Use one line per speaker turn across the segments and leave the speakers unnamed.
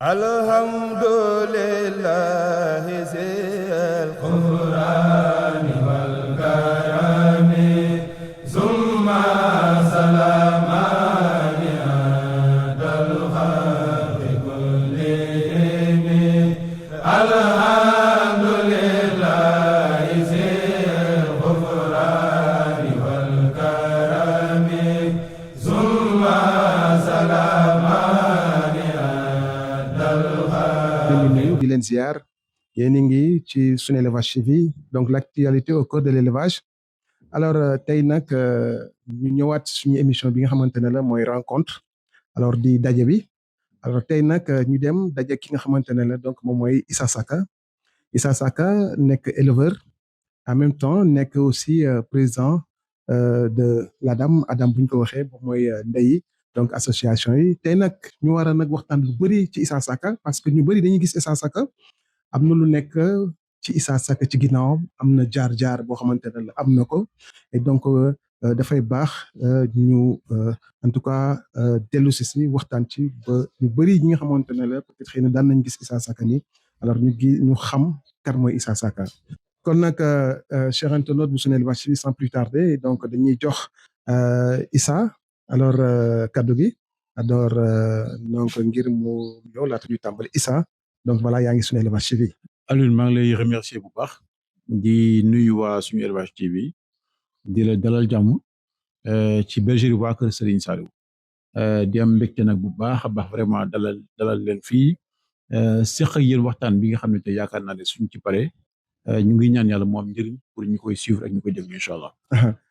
alhamdulillahi zil qur'ani wal karami summa salamani adal khalqi kullihim alhamdulillahi zil qur'ani wal karami summa salamani
di leen ziar yéen a ngi ci Sunu Élevage TV donc l'actualité au cœur de l'élevage alors tey nag ñu ñëwaat suñu émission bi nga xamante ne la mooy rencontre alors di daje bi alors tey nag ñu dem daje ki nga xamante ne la donc moom mooy Issa Saka nekk éleveur en même temps nekk aussi président de l'ADAM ADAM bu ñu ko waxee moom mooy ndeyi donc association yi tey nag ñu war a nag waxtaan lu bëri ci Issa Saka parce que ñu bëri dañuy gis Issa Saka am na lu nekk ci Issa Saka ci ginnaawam am na jaar-jaar boo xamante ne la am na ko et donc dafay baax ñu en tout cas dellu si waxtaan ci ba ñu bëri ñi nga xamante ne la peut-être xëy na daan nañ gis Issa Saka ni alors ñu xam kan mooy Issa Saka kon nag cher internaute bu Sunu Élevage sans plus tarder donc dañuy jox Issa alors kaddu gi alors donc ngir mu ñëw laata ñu tàmbali Issa donc voilà yaa ngi Sunu Élevage TV.
Alioune maa ngi lay remercier bu baax di nuyu waa Sunu Élevage TV di la dalal jàmm ci bergerie waa Kër Serigne Saliou di am mbégte nag bu baax a baax vraiment dalal leen fii seq ak yéen waxtaan bi nga xam ne te yaakaar naa ne suñ ci paree ñu ngi ñaan yàlla moom njëriñ pour ñu koy suivre ak ñu koy déglu incha allah.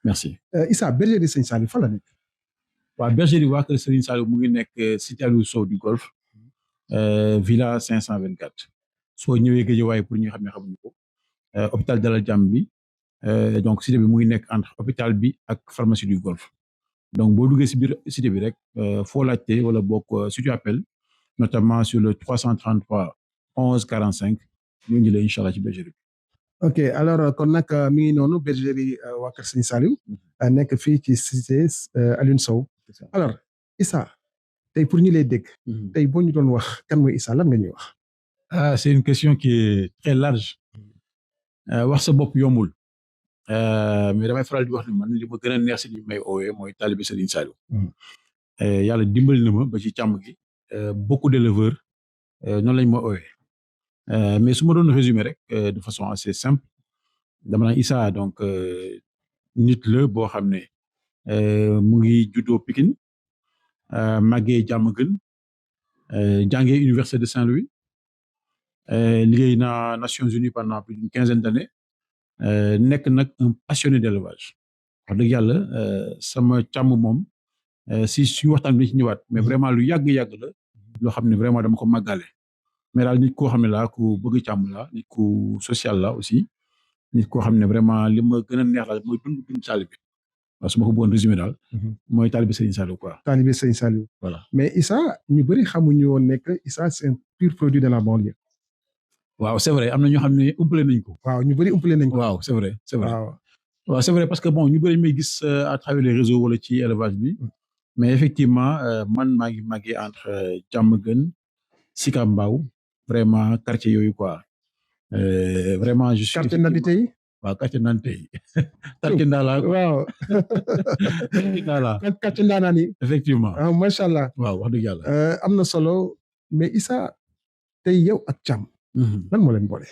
Merci.
Issa bergerie Serigne Saliou fan la nekk.
waaw bergerie waa Kër Serigne Saliou mu ngi nekk cité Aliou Sow du Golf villa 524 soo ñëwee Guédiawaye pour ñu xam ne xamuñu ko hôpital Dalal Jàmm bi donc cité bi mu ngi nekk entre hôpital bi ak pharmacie du Golf donc boo duggee si biir cité bi rek foo laajte wala bokk si tu appelles notamment sur le 333 11 45 ñu ngi lay incha allah ci bergerie bi.
ok alors kon nag mi ngi noonu bergerie waa Kër Serigne Saliou nekk fii ci cité Aliou Sow alors Issa tey pour ñu lay dégg tey boo ñu doon wax kan mooy Issa lan nga ñuy wax.
C'est une question qui est très large wax sa bopp yombul mais damay faral di wax ne man li ma gën a neex si li may oowee mooy taalibe Serigne Saliou yàlla dimbali na ma ba ci càmm gi beaucoup d'éleveurs noonu lañ ma oowee mais su ma doon résumer rek de façon assez simple dama naan Issa donc nit la boo xam ne mu ngi juddoo Pikine màggee Diamaguène jàngee Université de Saint-Louis liggéey naa Nations Unies pendant plus d'une quinzaine d'années nekk nag un passionné d'élevage wax dëgg yàlla sama càmm moom si suñu waxtaan bi ci ñëwaat mais vraiment lu yàgg-yàgg la loo xam ne vraiment dama ko màggale mais daal nit koo xam ne laa ku bëgg càmm la nit ku social la aussi nit koo xam ne vraiment li ma gën a neex la mooy dund taalibe waaw su ma ko bëggoon résumé daal mooy taalibe Serigne Saliou quoi.
taalibe Serigne Saliou.
voilà
mais Issa ñu bëri xamuñu woon nekk Issa c'est un pur produit de la banlieue.
waaw c'est vrai am na ñoo xam ne umpale nañ ko.
waaw ñu bëri umpale nañ ko.
waaw c'est vrai
waaw
c'est vrai parce que bon ñu bëri may gis à travers les réseaux wala ci élevage bi mais effectivement man maa ngi màggee entre Diamaguène Sicap Mbao vraiment quartier yooyu quoi vraiment je suis.
quartier Nandite yi.
waaw quartier Nandite yi. quartier Ndala.
waaw.
Ndala.
quartier Ndana ni.
effectivement.
ah macha allah.
waaw wax dëgg yàlla.
am na solo mais Issa tey yow ak càmm. lan moo leen boole.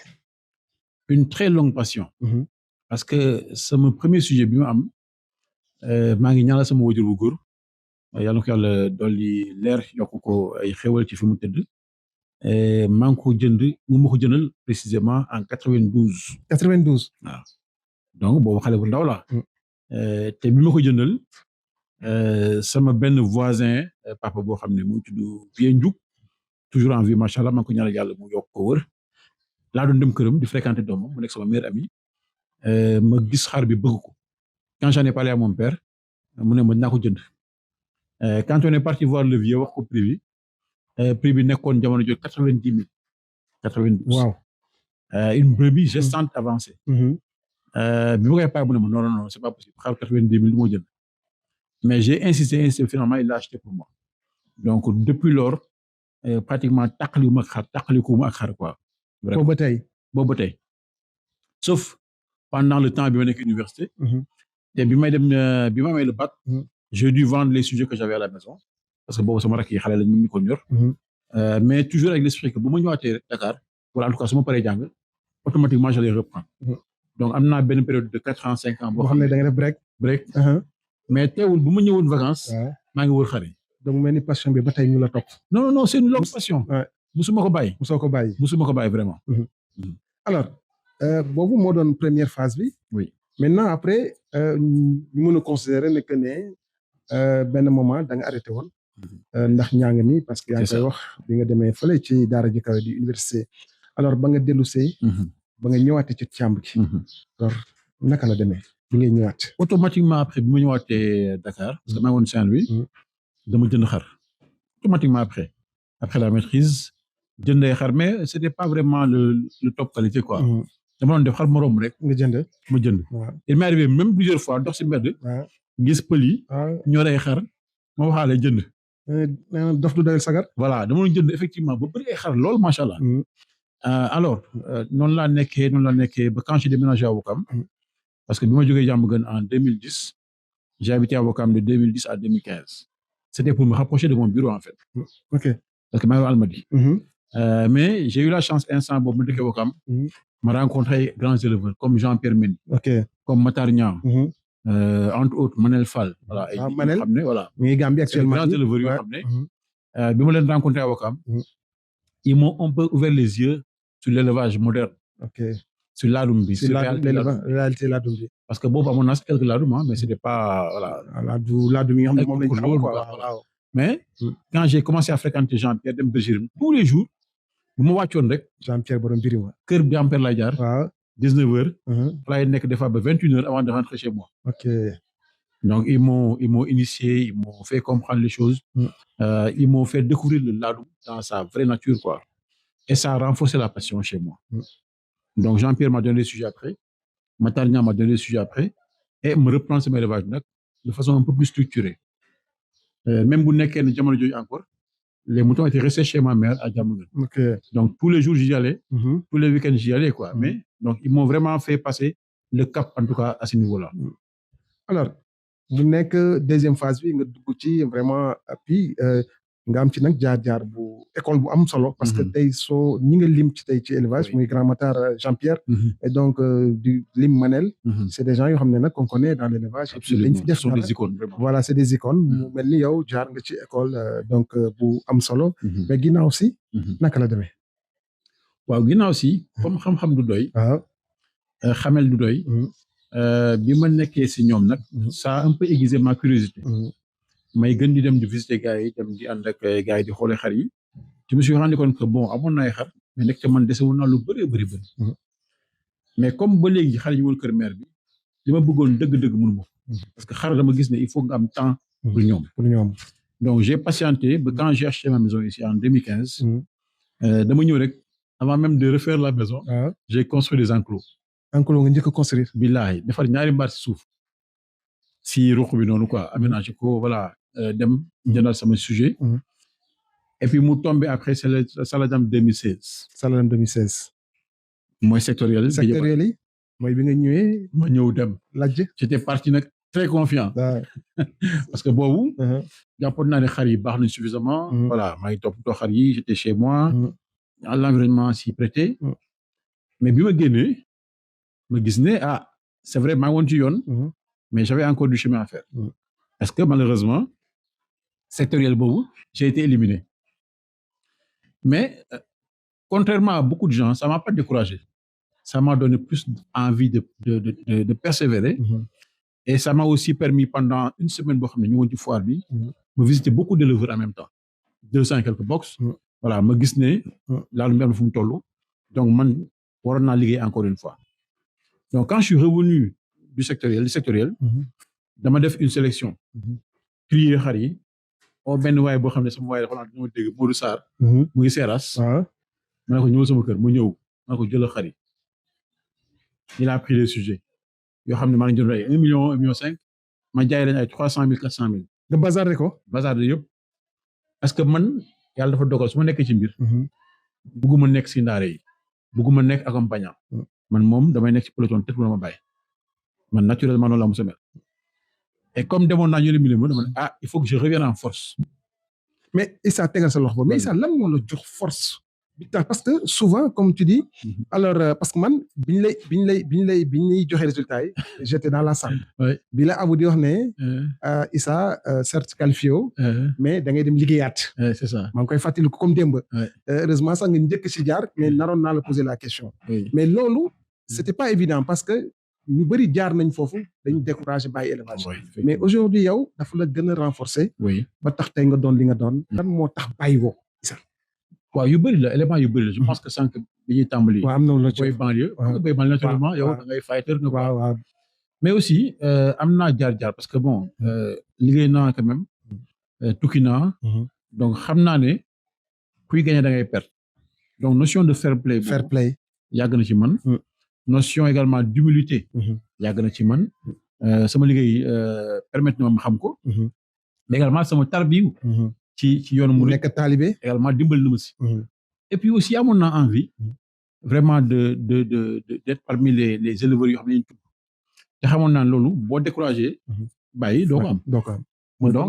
une très longue passion. parce que sama premier sujet bi ma am maa ngi ñaanal sama wajur bu góor yàlla na ko yàlla dolli leer yokk ko ay xéwal ci fi mu tëdd maa ngi ko jënd mu ma ko jëndal précisément en 92.
92.
waaw donc boobu xale bu ndaw la te bi ma ko jëndal sama benn voisin papa boo xam ne mu tudd Vieux Ndiouk toujours en vie macha allah maa ngi ko ñaanal yàlla mu yokk ko wër laa doon dem këram di fréquenter doomam mu nekk sama meilleur ami ma gis xar bi bëgg ko quand j'en ai parlé à mon père mu ne ma dinaa ko jënd quand on est parti voir le vieux wax ko prix bi nekkoon jamono jooju 90 000. 92.
waaw.
une brebis gestante avancée. bi ma koy pare mu ne ma non c'est pas possible xar 90 000 du ma jënd mais j'ai insisté finalement il l'a acheté pour moi donc depuis lors pratiquement tàqalikuwuma ak xar quoi.
boobu ba tey.
boobu ba tey sauf pendant le temps bi ma nekk université. te bi may dem bi ma amee le bac. j'ai dû vendre les sujets que j'avais à la maison parce que boobu sama rakk yi xale lañ ñu ko ñor. mais toujours avec l'esprit que bu ma ñëwaatee Dakar wala en tout cas su ma paree jàng automatiquement j'allais reprendre. donc am naa benn période de 4 ans 5 ans.
boo xam ne da nga def break.
mais teewul bu ma ñëwoon vacances. maa ngi wër xar yi.
donc mel ni passion bi ba tey ñu la topp.
non c'est une longue passion. musuma ko bàyyi. musuma ko bàyyi vraiment.
alors boobu moo doon première phase bi.
oui
maintenant après ñu mën a considérer ne que ne benn moment da nga arrêté woon. ndax ñàng mi parce que yaa ngi koy wax bi nga demee fële ci daara ji kawe di université alors ba nga dellusee. ba nga ñëwaatee ci càmb gi. alors naka la demee bi ngay ñëwaat.
automatiquement après bi ma ñëwaatee Dakar. parce que maa ngi woon Saint-Louis. dama jënd xar. automatiquement après la maîtrise jëndee xar mais c'était pas vraiment le top qualité quoi. dama doon def xar ma romb rek.
nga jënd
ma jënd. il m'est arrivé même plusieurs fois dox si mbedd. gis pël yi. ñoo rey xar ma waxaale jënd.
dof du doyal sagar.
voilà dama doon jënd effectivement ba bëri ay xar lool macha allah. alors noonu laa nekkee ba quand j'ai déménagé à Ouakam. parce que bi ma jógee Diamaguène en 2010 j'ai habité à Ouakam de 2010 à 2015. c'était pour me rapprocher de mon bureau en fait.
ok
parce que maa ngi Almadies. mais j'ai eu la chance instant boobu ma dëkkee Ouakam. ma rencontré grands éleveurs comme Jean-Pierre Mendy. comme Matar Niang. entre autres Manel Fall. voilà ay
Manel
xam ne voilà.
mi ngi Gambie actuellement
grands éleveurs yoo xam ne. bi ma leen rencontré à Ouakam. ils m'ont un peu ouvert les yeux sur l'élevage moderne. sur laadum bi.
sur réalité laadum bi.
parce que boobu amoon naa quelques laadum mais c'était pas voilà.
laadum yi nga xam ne moom lañ xam quoi.
mais quand j'ai commencé à fréquenter Jean-Pierre dem Bergerie tous les jours bu ma wàccoon rek.
Jean-Pierre borom Birima.
kër Jean-Pierre lay jaar. 19h. laay nekk des fois ba 21h avant de rentrer chez moi. donc ils m'ont initié, ils m'ont fait comprendre les choses. Ils m'ont fait découvrir le laadum dans sa vraie nature quoi. Et ça a renforcé la passion chez moi. Donc Jean-Pierre m'a donné le sujet après. Matar Niang m'a donné le sujet après. Et me reprend sama élevage nag de façon un peu plus structurée. Même bu nekkee ne jamono jooju encore les moutons étaient restés chez ma mère à Diamaguène. Donc tous les jours j'y allais. Tous les week-ends j'y allais quoi. Mais donc ils m'ont vraiment fait passer le cap en tout cas à ce niveau-là.
alors bu nekk deuxième phase bi nga dugg ci vraiment puis nga am ci nag jaar bu école bu am solo. parce que tey soo ñi nga lim ci tey ci élevage. muy grand Matar Jean-Pierre. et donc du lim Manel. c'est des gens yoo xam ne nag qu'on connaît dans l'élevage.
absolument ce sont des icônes vraiment.
voilà c'est des icônes. mu mel ni yow jaar nga ci école donc bu am solo. mais ginnaaw si. naka la demee.
waaw ginnaaw si. comme xam-xam du doy. xamel du doy. bi ma nekkee si ñoom nag. ça a un peu aiguisé ma curiosité. may gën di dem di visiter gars yi dem di ànd ak gars yi di xoolee xar yi. je me suis rendu compte que bon amoon na ay xar mais nekk te man dese woon naa lu bëri. mais comme ba léegi xar yi ñu woon kër mère bi li ma bëggoon dëgg-dëgg mënu ma parce que xar dama gis ne il faut nga am temps pour ñoom. donc j'ai patienté ba quand j'ai acheté ma maison ici en 2015. dama ñëw rek avant même de refaire la maison. j'ai construit des enclos.
enclos nga njëkk a construire.
billahi defar ñaari mbaar si suuf si ruq bi noonu quoi aménagé ko voilà dem jëndal sama sujet. et puis mu tombé après c'est le Saladam 2016.
Saladam 2016.
mooy sectoriel
yi mooy bi nga ñëwee.
ma ñëw dem.
laaj
j'étais parti nag très confiant. parce que boobu. jàppoon naa ne xar yi baax nañ suffisamment. voilà maa ngi toppatoo xar yi j'étais chez moi. l'environnement s'y prêtait. mais bi ma génnee ma gis ne c'est vrai maa ngi woon ci yoon. mais j'avais encore du chemin à faire. parce que malheureusement sectoriel boobu j'ai été éliminé. mais contrairement à beaucoup de gens ça m'a pas découragé. ça m'a donné plus envie de persévérer. et ça m'a aussi permis pendant une semaine boo xam ne ñu woon ci foire bi. ma visiter beaucoup d'éleveurs en même temps. 200 et quelques box. voilà ma gis ne. laadum bi am na fu mu toll. donc man waroon naa liggéey encore une fois. donc quand je suis revenu du sectoriel. dama def une sélection. trier xar yi. oo benn waay boo xam ne sama waay dafa naan dama dégg Modou Sarr. mu ngi Seras. ma ne ko ñëwal sama kër mu ñëw ma ne ko jëlal xar yi. il a pris les sujets. yoo xam ne maa ngi jënd ay 1 million 1 million 5. ma jaay leen ay 300 000 400 000.
nga bazardé ko.
bazardé yëpp. parce que man yàlla dafa dogal su ma nekkee ci mbir bugguma nekk si ndaare yi bugguma nekk accompagnant man moom damay nekk ci peloton tëdd la ma bàyyi man naturellement noonu la mos a mel et comme demoon naa ñu éliminé ma dama ne il faut que je revienne en force.
mais Issa tegal sa loxo ba mais Issa lan moo la jox force parce que souvent comme tu dis alors parce que man biñ lay joxe résultat yi j'étais dans la salle bi la Abou di wax ne Issa certes qualifié mais da ngay dem liggéeyaat
c'est ça
maa ngi koy fàttali ko comme démb heureusement sax nga njëkk si jaar mais naroon naa la poser la question mais loolu c'était pas évident parce que ñu bëri jaar nañ foofu dañu découragé bàyyi élevage mais aujourd'hui yow dafa la gën a renforcer ba tax tey nga doon li nga doon lan moo tax bàyyi woo Issa
waaw yu bëri la élément yu bëri la je pense que sànq bi ñuy tàmbali
waaw am na la
booy banlieue booy banlieue naturellement yow da ngay fighter nga
waaw
mais aussi am naa jaar parce que bon liggéey naa quand même tukki naa donc xam naa ne kuy gagner da ngay perdre donc notion de fair play yàgg na ci man notion également d'humilité yàgg na ci man sama liggéey permettre na ma xam ko mais également sama tarbiyu ci yoonu mu
nekk talibé
également dimbali na ma si et puis aussi amoon naa envie vraiment de d'être parmi les éleveurs yoo xam ne te xamoon naa loolu boo découragé bàyyi doo ko am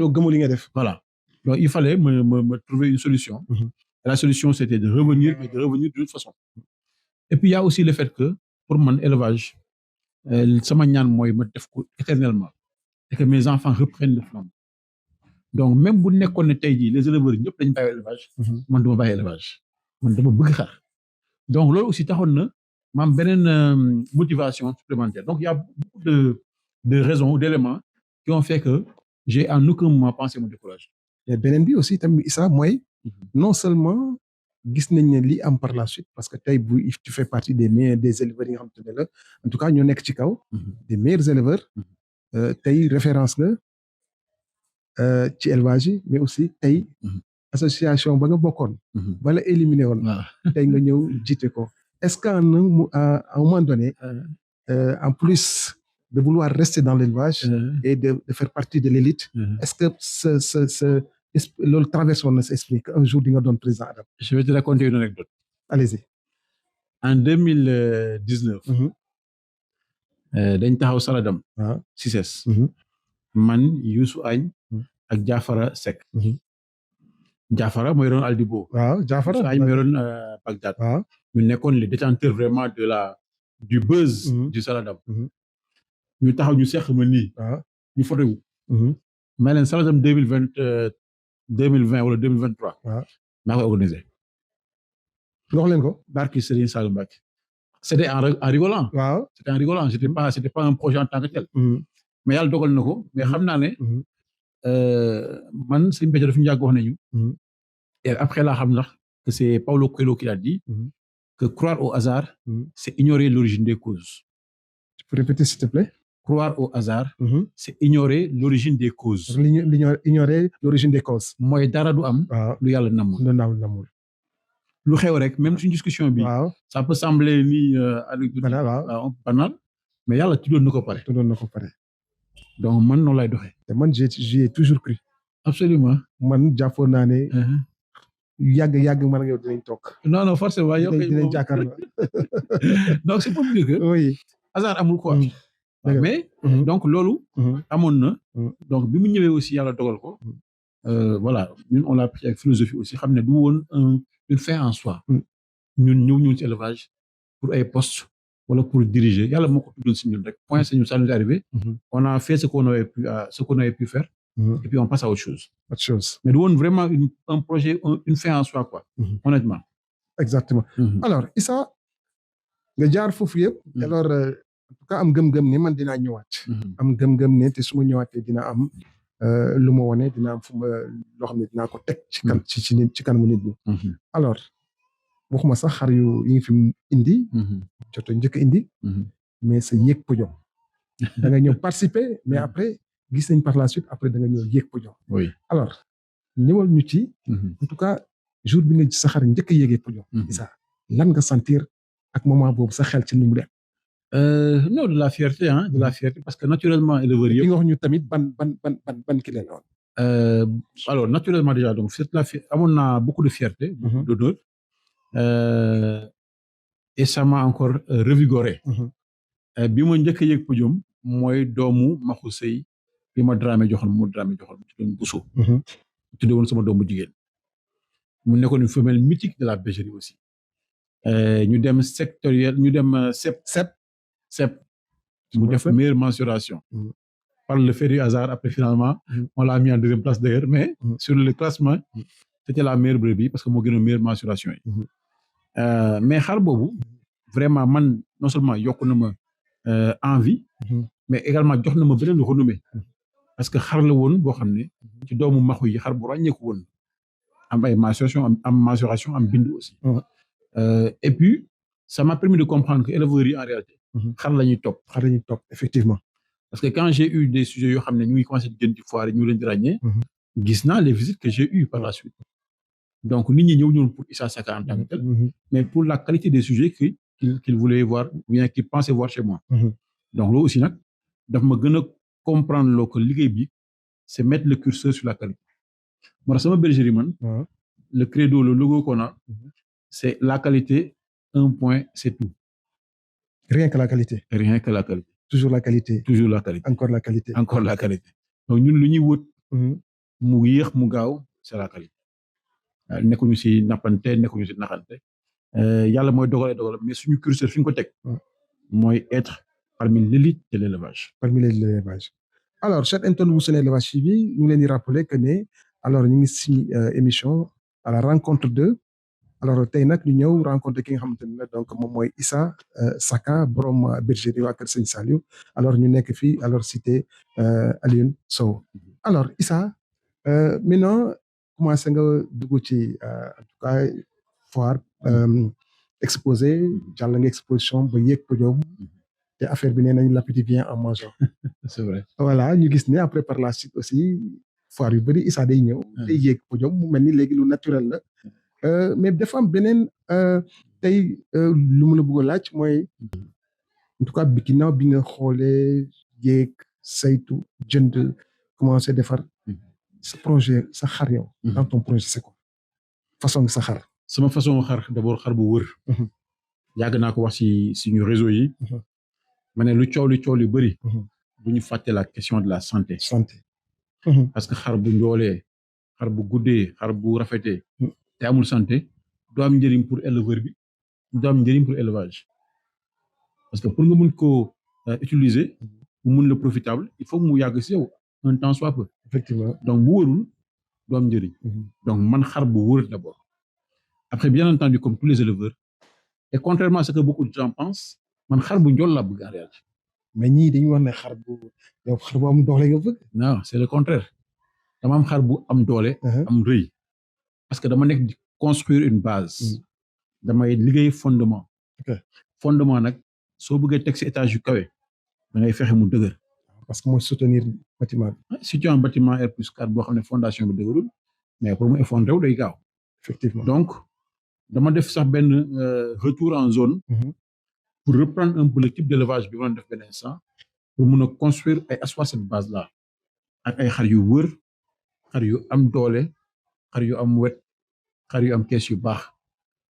donc gëmoo li nga def
voilà donc il fallait me trouver une solution et la solution c'était de revenir mais de revenir d'une autre façon et puis il y a aussi le fait que pour man élevage sama ñaan mooy ma def ko éternellement et que mes enfants reprennent le flambeau donc même bu nekkoon ne tey jii les éleveurs ñëpp dañu bàyyi élevage man duma bàyyi élevage man dama bëgg xar donc loolu aussi taxoon na ma am beneen motivation supplémentaire donc il y a beaucoup de raisons d'éléments qui ont fait que j'ai en aucun moment pensé me décourager
et beneen bi aussi tamit Issa mooy non seulement gis nañ ne lii am par la suite parce que tey bu tu fais partie des meilleurs des éleveurs yi nga xam te ne la en tout cas ñoo nekk ci kaw des meilleurs éleveurs tey référence nga ci élevage yi mais aussi tey association ba nga bokkoon bala éliminé woon tey nga ñëw jiite ko est-ce qu'à un moment donné en plus de vouloir rester dans l'élevage et de faire partie de l'élite est-ce que loolu traverse woon na sa esprit qu'un jour di nga doon président Adam
je vais te raconter une anecdote
allez-y
en 2019 dañ taxaw Saladam CICES man Youssou Agne ak Jaafara Seck Jaafara mooy doon Aldibo
waaw Jaafara
Agne mooy doon Bagdad ñu nekkoon les détenteurs vraiment du buzz du Saladam ñu taxaw ñu seq ma nii ñu photo wu may leen Saladam 2020 wala 2023 maa koy organisé
nga wax leen ko
barki Serigne Saliou Mbacké c'était en rigolant c'était en rigolant c'était pas un projet en tant que tel mais yàlla dogal na ko mais xam naa ne man Serigne Béthio daf ñu yàgg wax nañu et après laa xam ndax que c'est Paulo Coelho qui l'a dit que croire au hasard c'est ignorer l'origine des causes.
Tu peux répéter s'il te plaît?
Croire au hasard c'est ignorer l'origine des causes.
Ignorer l'origine des causes.
mooy dara du am lu yàlla namul lu xew rek même suñu discussion bi ça peut sembler ni banal mais yàlla tuddoon na ko pare donc man noonu lay doxee
te man j'y ai toujours cru
absolument
man jàppoon naa ne yàgg man ak yow dinañ toog
non forcément yow
dinañ jàkkaarloo
donc c'est pour dire que hasard amul quoi mais donc loolu amoon na donc bi mu ñëwee aussi yàlla dogal ko voilà ñun on l'a pris avec philosophie aussi xam ne du woon une fin en soi ñun ñëw ci élevage pour ay postes wala pour diriger yàlla moo ko tuddoon si ñun rek point c'est ça nous est arrivé on a fait ce qu'on avait pu faire et puis on passe à autre chose mais du woon vraiment un projet une fin en soi quoi honnêtement
exactement alors Issa nga jaar foofu yëpp alors en tout cas am gëm-gëm ne man dinaa ñëwaat am gëm-gëm ne te su ma ñëwaatee dina am lu ma wone dina am fu ma loo xam ne dinaa ko teg ci kanamu nit ñi alors waxuma sax xar yi nga fi indi joto njëkk indi mais sa yéeg podium da nga ñëw participer mais après gis nañ par la suite après da nga ñëw yéeg podium alors ñëwal ñu ci en tout cas jour bi nga sa xar njëkk a yéegee podium Issa lan nga sentir ak moment boobu sa xel ci ni mu dem
non de la fierté parce que naturellement éleveur yëpp
nga wax ñu tamit ban ki la woon
Alors naturellement déjà donc amoon naa beaucoup de fierté, beaucoup d'honneur, et ça m'a encore revigoré. bi ma njëkk a yëg podium mooy doomu Maxu Sëy bi ma Dramé joxoon mu tuddoon Bousso. tudde woon sama doomu jigéen mu nekkoon une femelle mythique de la bergerie aussi. ñu dem sectoriel ñu dem CEP mu def meilleure mensuration. Par le fait du hasard après finalement on l'a mis en deuxième place d'ailleurs mais sur le classement c'était la meilleure brebis parce que moo gënoon meilleure mensuration yi. mais xar boobu vraiment man non seulement yokk na ma envie mais également jox na ma beneen renommée parce que xar la woon boo xam ne ci doomu maxu yi xar bu ràññeeku woon am ay mensuration am bind aussi. Et puis ça m'a permis de comprendre que éleveurs yi en réalité xar la ñuy topp
effectivement.
Parce que quand j'ai eu des sujets yoo xam ne ñu ngi commencé di jënd ci foire ñu leen di ràññee gis naa les visites que j'ai eues par la suite. Donc nit ñi ñëw ñoon pour Issa Saka en tant que tel mais pour la qualité des sujets qu'il voulait voir ou bien qu'il pensait voir chez moi. Donc loolu aussi nag daf ma gën a comprendre loo que liggéey bi c'est mettre le curseur sur la qualité. moo tax sama bergerie man le credo le logo qu'on a c'est la qualité, un point, c'est tout.
Rien que la qualité.
Rien que la qualité.
Toujours la qualité.
Toujours la qualité.
Encore la qualité.
Encore la qualité. Donc ñun lu ñuy wut mu yéex mu gaaw c'est la qualité. nekkuñu si nappante nekkuñu si naxante. yàlla mooy dogal mais suñu curseur fi ñu ko teg mooy être parmi l'élite de l'élevage.
Parmi l'élite de l'élevage. Alors chers internautes bu Sen Élevage TV ñu ngi leen di rappeler que ne alors ñu ngi si émission à la rencontre de alors tey nag ñu ñëw rencontre ki nga xamante ne donc moom mooy Issa Saka borom bergerie waa Kër Sëñ Saliou alors ñu nekk fii alors cité Alioune Sow. Alors Issa maintenant commencé nga dugg ci en tout cas foire exposé jàll nga exposition ba yéeg podium te affaire bi nee nañ l'appétit vient en mangeant.
C'est vrai.
Voilà ñu gis ne après par la suite aussi foire yu bëri Issa day ñëw day yéeg podium mu mel ni léegi lu naturel la. mais dafa am beneen tey lu mu la bëgg a laaj mooy en tout cas bi ginnaaw bi nga xoolee yéeg saytu jënd commencé defar sa projet sa xar yow. dans ton projet c'est quoi façon sa xar.
sama façon xar d'abord xar bu wër. yàgg naa ko wax si suñu réseau yi. ma ne lu coow li bëri. bu ñu fàtte la question de la santé. parce que xar bu njoolee xar bu guddee xar bu rafetee. te amul santé du am njëriñ pour éleveur bi du am njëriñ pour élevage parce que pour nga mun koo utiliser mu mun la profitable il faut mu yàgg si yow un temps soit peu.
Effectivement.
Donc bu wërul du am njëriñ. Donc man xar bu wër d'abord. Après bien entendu comme tous les éleveurs et contrairement à ce que beaucoup de gens pensent man xar bu njool la bëgg en réalité.
mais ñii dañu wax ne xar bu am doole nga bëgg.
non c'est le contraire dama am xar bu am doole. am rëy. parce que dama nekk di construire une base. damay liggéey fondement. fondement nag soo bëggee teg ci étage yu kawe da ngay fexe mu dëgër.
parce que mooy soutenir bâtiment bi.
si tu as un bâtiment R+4 boo xam ne fondation bi dëgërul mais pour mu effondrer wu day gaaw.
effectivement
donc dama def sax benn retour en zone. pour reprendre un peu le type d'élevage bi ma def benn instant pour mun a construire ay asseoir cette base là ak ay xar yu wër xar yu am doole xar yu am wet xar yu am kees yu baax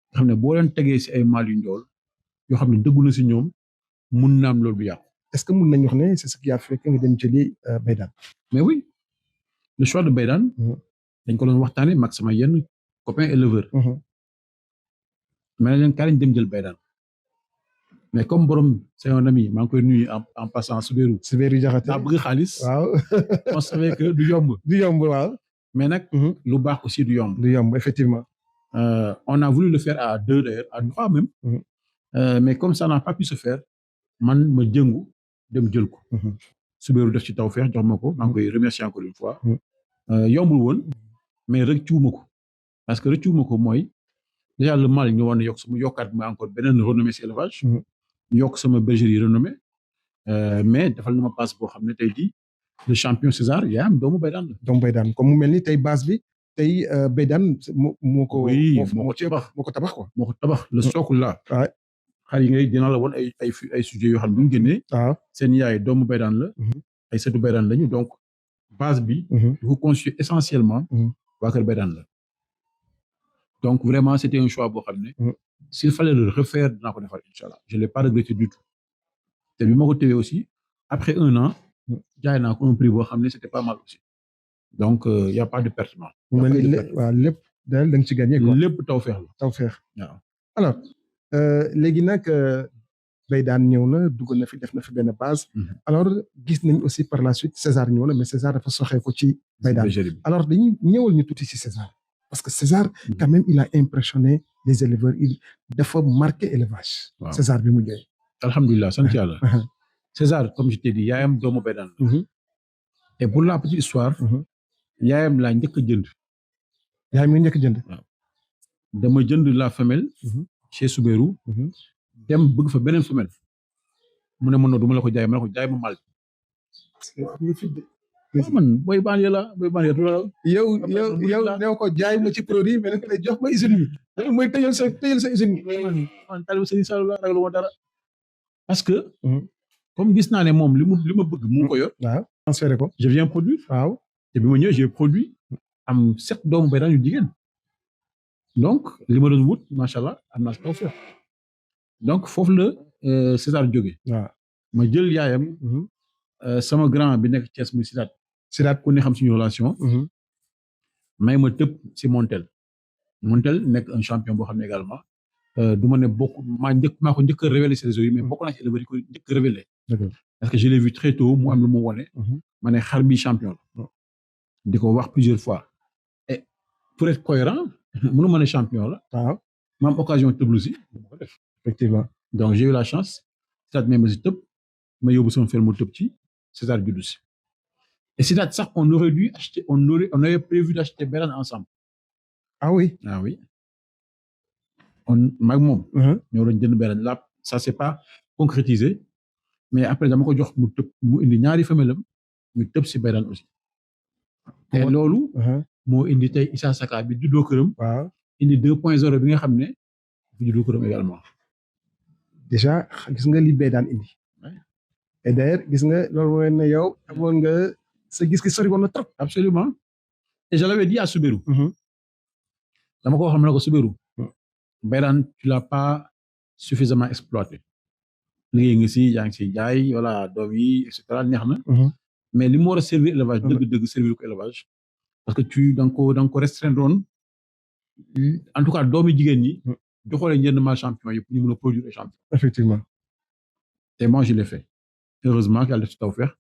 nga xam ne boo leen tegee ci ay maal yu njool yoo xam ne dëggu na ci ñoom mun na am loolu du yàqu.
est-ce que mun nañu wax ne c'est ce qui a fait que nga dem jëli Baydane.
mais oui le choix de Baydane. dañ ko doon waxtaanee mag sama yenn copains éleveurs. mais leen kaay lañ dem jël Baydane. mais comme borom c'est un ami maa ngi koy nuyu en passant Sibéru
Jaxate
daa bëgg xaalis.
waaw
on savait que du yomb.
waaw.
mais nag. lu baax aussi du yomb.
Effectivement.
On a voulu le faire à 2 d'ailleurs à 3 même. Mais comme ça n'a pas pu se faire man ma jëngu dem jël ko. Sibéru def ci tawfeex jox ma ko maa ngi koy remercier encore une fois. yombul woon mais rëccuwuma ko parce que rëccuwuma ko mooy déjà le mal ñu war a yokk sama yokkaat ma encore beneen renommée ci élevage. yokk sama bergerie renommée mais defal na ma base boo xam ne tey jii le champion César yaa am doomu Baydane la.
doomu Baydane comme mu mel ni tey base bi tey Baydane moo ko.
moo ko tabax
quoi.
moo ko tabax le socle là. xar yi ngay dina la woon ay sujets yoo xam ne bu ñu génnee. seen yaay doomu Baydane la. ay sëtu Baydane lañu donc base bi dafa constitué essentiellement waa Kër Baydaan la donc vraiment c'était un choix boo xam ne s'il fallait le refaire dinaa ko defar inchallah je l'ai pas regretté du tout te bi ma ko téwee aussi après 1 an jaay naa ko un prix boo xam ne c'était pas mal aussi donc y a pas de pertement
waaw lépp daal da nga ci gagné quoi
lépp tawfeex la
tawfeex
waaw
alors léegi nag Baydaan ñëw na dugal na fi def na fi benn base alors gis nañ aussi par la suite César ñëw na mais César dafa soxee ko ci Baydaan alors dañuy ñëwal ñu tuuti ci César parce que César quand même il a impressionné les éleveurs il dafa marqué élevage César bi mu ñëwee
alhamdulilah sant yàlla César comme je t'ai dit yaayam doomu Baydaan la et pour la petite histoire yaayam laa njëkk a jënd
yaayam nga njëkk a jënd
waaw dama jënd la femelle chez Souberou dem bëgg fa beneen femelle mu ne ma non du ma la ko jaay ma la ko jaay ma mal man booy banlieue la booy banlieue du la
yow ne ko jaay ma ci produit mais nag jox ma usine bi mooy tëjal sa usine bi
man talib Serigne Saliou la ragalu ma dara parce que comme gis naa ne moom li ma bëgg mu ko yor
waaw transféré ko
je viens produire waaw te bi ma ñëwee j'ai produit am 7 doomu Baydaan yu jigéen donc li ma doon wut macha allah am naa taw feex donc foofu la César jóge
waaw
ma jël yaayam sama grand bi nekk Thiès muy Sidaat ku ne xam suñu relation may ma tëb si Montel nekk un champion boo xam ne également du ma ne bokk maa ko njëkk a révélé ces réseaux yi mais bokk naa ci éleveur yi ko njëkk a révélé parce que je l'ai vu très tôt mu am lu mu wone ma ne xar bi champion la di ko wax plusieurs fois et pour être cohérent mënu ma ne champion la
waaw
ma am occasion tëblu si ma ko def
effectivement
donc j'ai eu la chance Sidaat même si tëb ma yóbbu sama ferme mu tëb ci César juddu si et Sidaat sax on aurait dû acheter on avait prévu d'acheter Baydaan ensemble
ah oui
on maag moom ñoo doon jënd Baydaan là ça c'est pas concrétisé mais après dama ko jox mu tëb mu indi ñaari femelle am ñu tëb si Baydaan aussi te loolu moo indi tey Issa Saka bi juddoo këram
waaw
indi 2.0 bi nga xam ne bu juddoo këram également
déjà gis nga li Baydaan indi et d'ailleurs gis nga loolu mooy ne yow amoon nga sa gis-gis sori woon na trop
absolument et je l'avais dit à Souberou dama ko waxoon ma ne ko Souberou Baydaan tu l'as pas suffisamment exploité liggéey nga si yaa ngi si jaay voilà doom yi et cetera neex na mais li mu war a servir élevage dëgg-dëgg servir ko élevage parce que da nga ko restreindre woon en tout cas doomi jigéen ñi joxoole ñenn mal champion yëpp ñu mën a produire champion
effectivement
et moi je l'ai fait heureusement que yàlla def ci tawfeex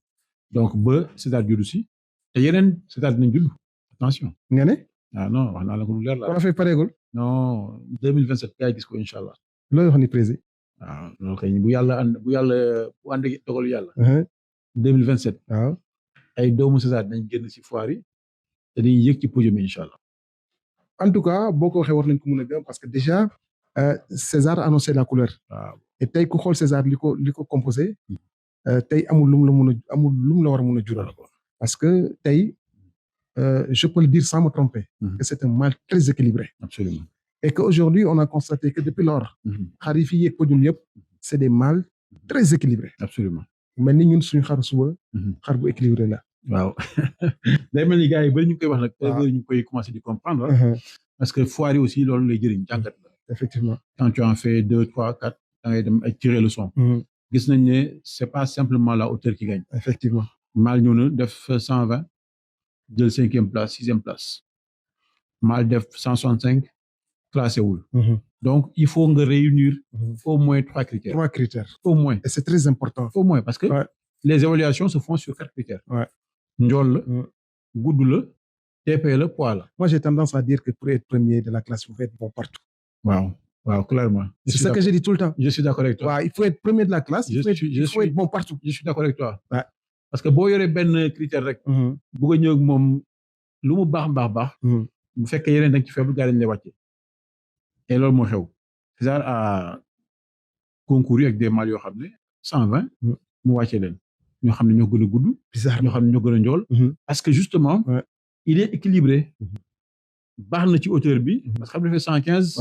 donc ba César juddu si te yeneen César dinañ judd attention
nga ne
non wax naa la ko lu leer la
kon affaire pareegul
non 2027 kay gis ko incha allah
loolu wax ni président
waaw loolu kay bu ànd dogalu yàlla 2027
waaw
ay doomu César dinañ génn si foire yi te dañuy yëg ci podium incha allah
en tout cas boo ko waxee war nañ ko mën a gëm parce que déjà César a annoncé la couleur
waaw
et tey ku xool César li ko composé tey amul lum la war a mën a jural parce que tey je peux le dire sans me tromper que c'est un mâle très équilibré
absolument
et que aujourd'hui on a constaté que depuis lors xar yi fi yéeg podium yëpp c'est des mâles très équilibrés
absolument
mel ni ñun suñu xaru suba xar bu équilibré la
waaw day mel ni gars yi bari ñu koy wax nag ñu koy commencer di comprendre parce que foire yi aussi loolu lay jëriñ jàngat la
effectivement
quand tu en fais 2 3 4 da ngay dem ay tirer leçon gis nañ ne c'est pas simplement la hauteur qui gagne
effectivement
mal ñëw na def 120 jël 5e place 6e place mal def 165 classé wul donc il faut nga réunir au moins 3 critères au moins
et c'est très important
au moins parce que les évaluations se font sur 4 critères njool la gudd la TP la poids la
moi j'ai tendance à dire que pour être premier de la classe il faut être bon partout
waaw clairement
c'est ça que je dis tout le temps
je suis d'accord avec toi
il faut être premier de la classe il faut être bon partout
je suis d'accord avec toi parce que boo yoree benn critère rek bëgg a ñëw ak moom lu mu baax bu fekkee yeneen da nga ci faible gars dañ lay wàcce et loolu moo xew César a concouru avec des mâles yoo xam ne 120 mu wàcce leen ñoo xam ne ñoo gën a gudd ñoo xam ne ñoo gën a njool parce que justement il est équilibré baax na ci hauteur bi parce que xam ne dafay 115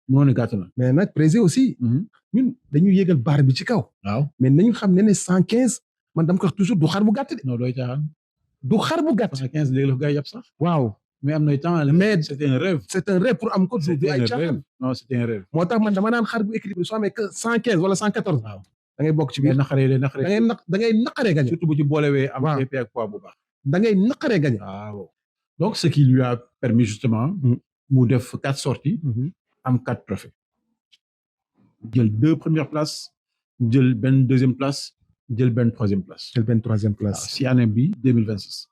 moo ne gàtt na
mais nag président aussi ñun dañuy yéegal barre bi ci kaw
waaw
mais nañu xam ne 115 man dama ko wax toujours du xar bu gàtt de
non dooy caaxaan
du xar bu gàtt
75 léegi la ko gars yi yàpp sax
waaw
mais am na temps
mais
c'était un rêve
c'est un rêve pour am ko du
c'était
ay
un
caaxaan
rêve non c'était un rêve
moo tax man dama naan xar bu équilibré soo amee que 115 wala 114
waaw
da ngay bokk ci
mais
biir
naqaree
da ngay naqaree gañe
surtout bu ci boolewee am
waaw.
TP ak poids bu baax
da ngay naqaree gañe
waaw donc ce qui lui a permis justement mu def 4 sorties am 4 trophées jël 2 premières places jël benn deuxième place jël benn troisième place
jël benn troisième
waaw
place
si année bi 2026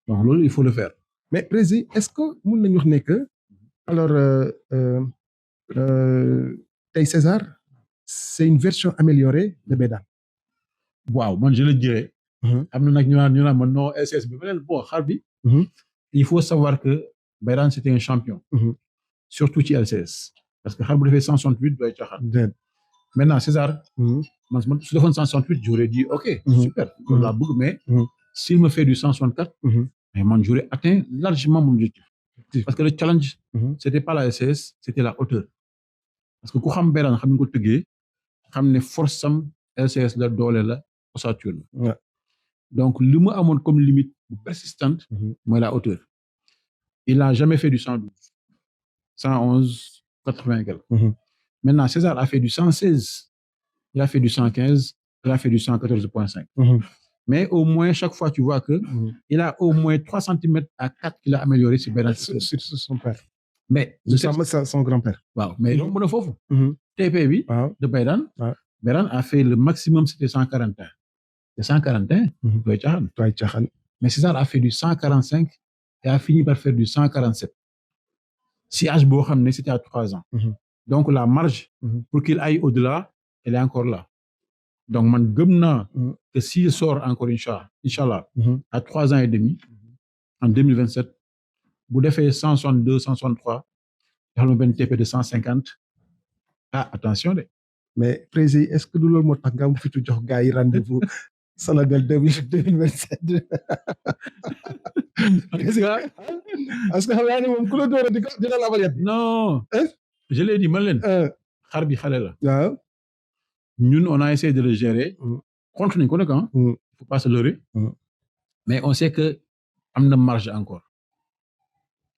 donc loolu il faut le faire
mais président est-ce que mun nañu wax ne que alors tey César c'est une version améliorée de Bédane
waaw man je le dirais am na nag ñu naan man non SS bi beneen bon xar bi il faut savoir que Bédane c'était un champion surtout ci LCS parce que xar bu defee 168 doy caaxaan maintenant César man su defoon 168 j'aurais dit ok super loolu laa bëgg mais s'il me fait du 164 mais man j'aurais atteint largement mon objectif parce que le challenge c'était pas la LCS c'était la hauteur parce que ku xam Bédane xam ni ko tëggee xam ne force am LCS la doole la ossature la donc li mu amoon comme limite bu persistante mooy la hauteur il n'a jamais fait du 112 111 80 quelque maintenant César a fait du 116 il a fait du 115 il a fait du 114.5 mais au moins chaque fois tu vois que il a au moins 3 cm à 4 qu'il a amélioré sur Bédane
sur son père
mais
son grand-père
waaw mais loolu mën a foofu TP bi de Bédane Bédane a fait le maximum c'était 141 et 141 doy caaxaan mais César a fait du 145 et a fini par faire du 147 si âge boo xam ne c'était à 3 ans donc la marge pour qu'il aille au-delà elle est encore là donc man gëm naa que s'il sort encore inchallah à 3 ans et demi en 2027 bu defee 162 163 defal ma benn TP de 150 attention de
mais président est-ce que du loolu moo tax nga am fitu jox gars yi rendez-vous Sonadel 2027 parce que xam naa ne moom ku la door a dina la abal yat
non je l'ai dit man leen xar bi xale la
waaw
ñun on a essayé de le gérer contre nañ ko nag il faut pas se leurrer mais on sait que am na marge encore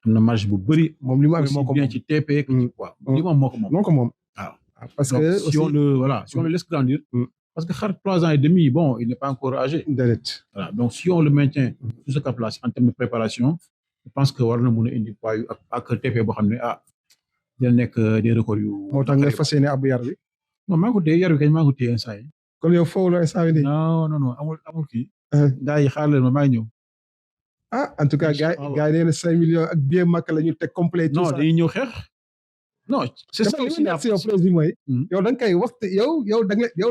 am na marge bu bëri
moom li mu amee moo ko
bien ci TP que ci poids li mu am moo ko moom waaw
parce que
si on le laisse grandir parce que xar 3 ans et demi bon il n'est pas encore âgé voilà donc si on le maintient sur ce cap-là en termes de préparation je pense que war na mën a indi poids yu ak TP boo xam ne dina nekk des records yu
moo tax nga fas yéene ab yar bi
non maa ngi ko téye yar bi kañ maa ngi ko téye instant yi
kon yow foofu la instant bi
non amul kii gars yi xaar leen ma maa ngi ñëw
en tout cas gars yi nee na 5 millions ak bien makk la ñu teg complet tout ça
non dañuy ñëw xeex non c'est ça aussi
yow président mooy yow da nga koy waxtu yow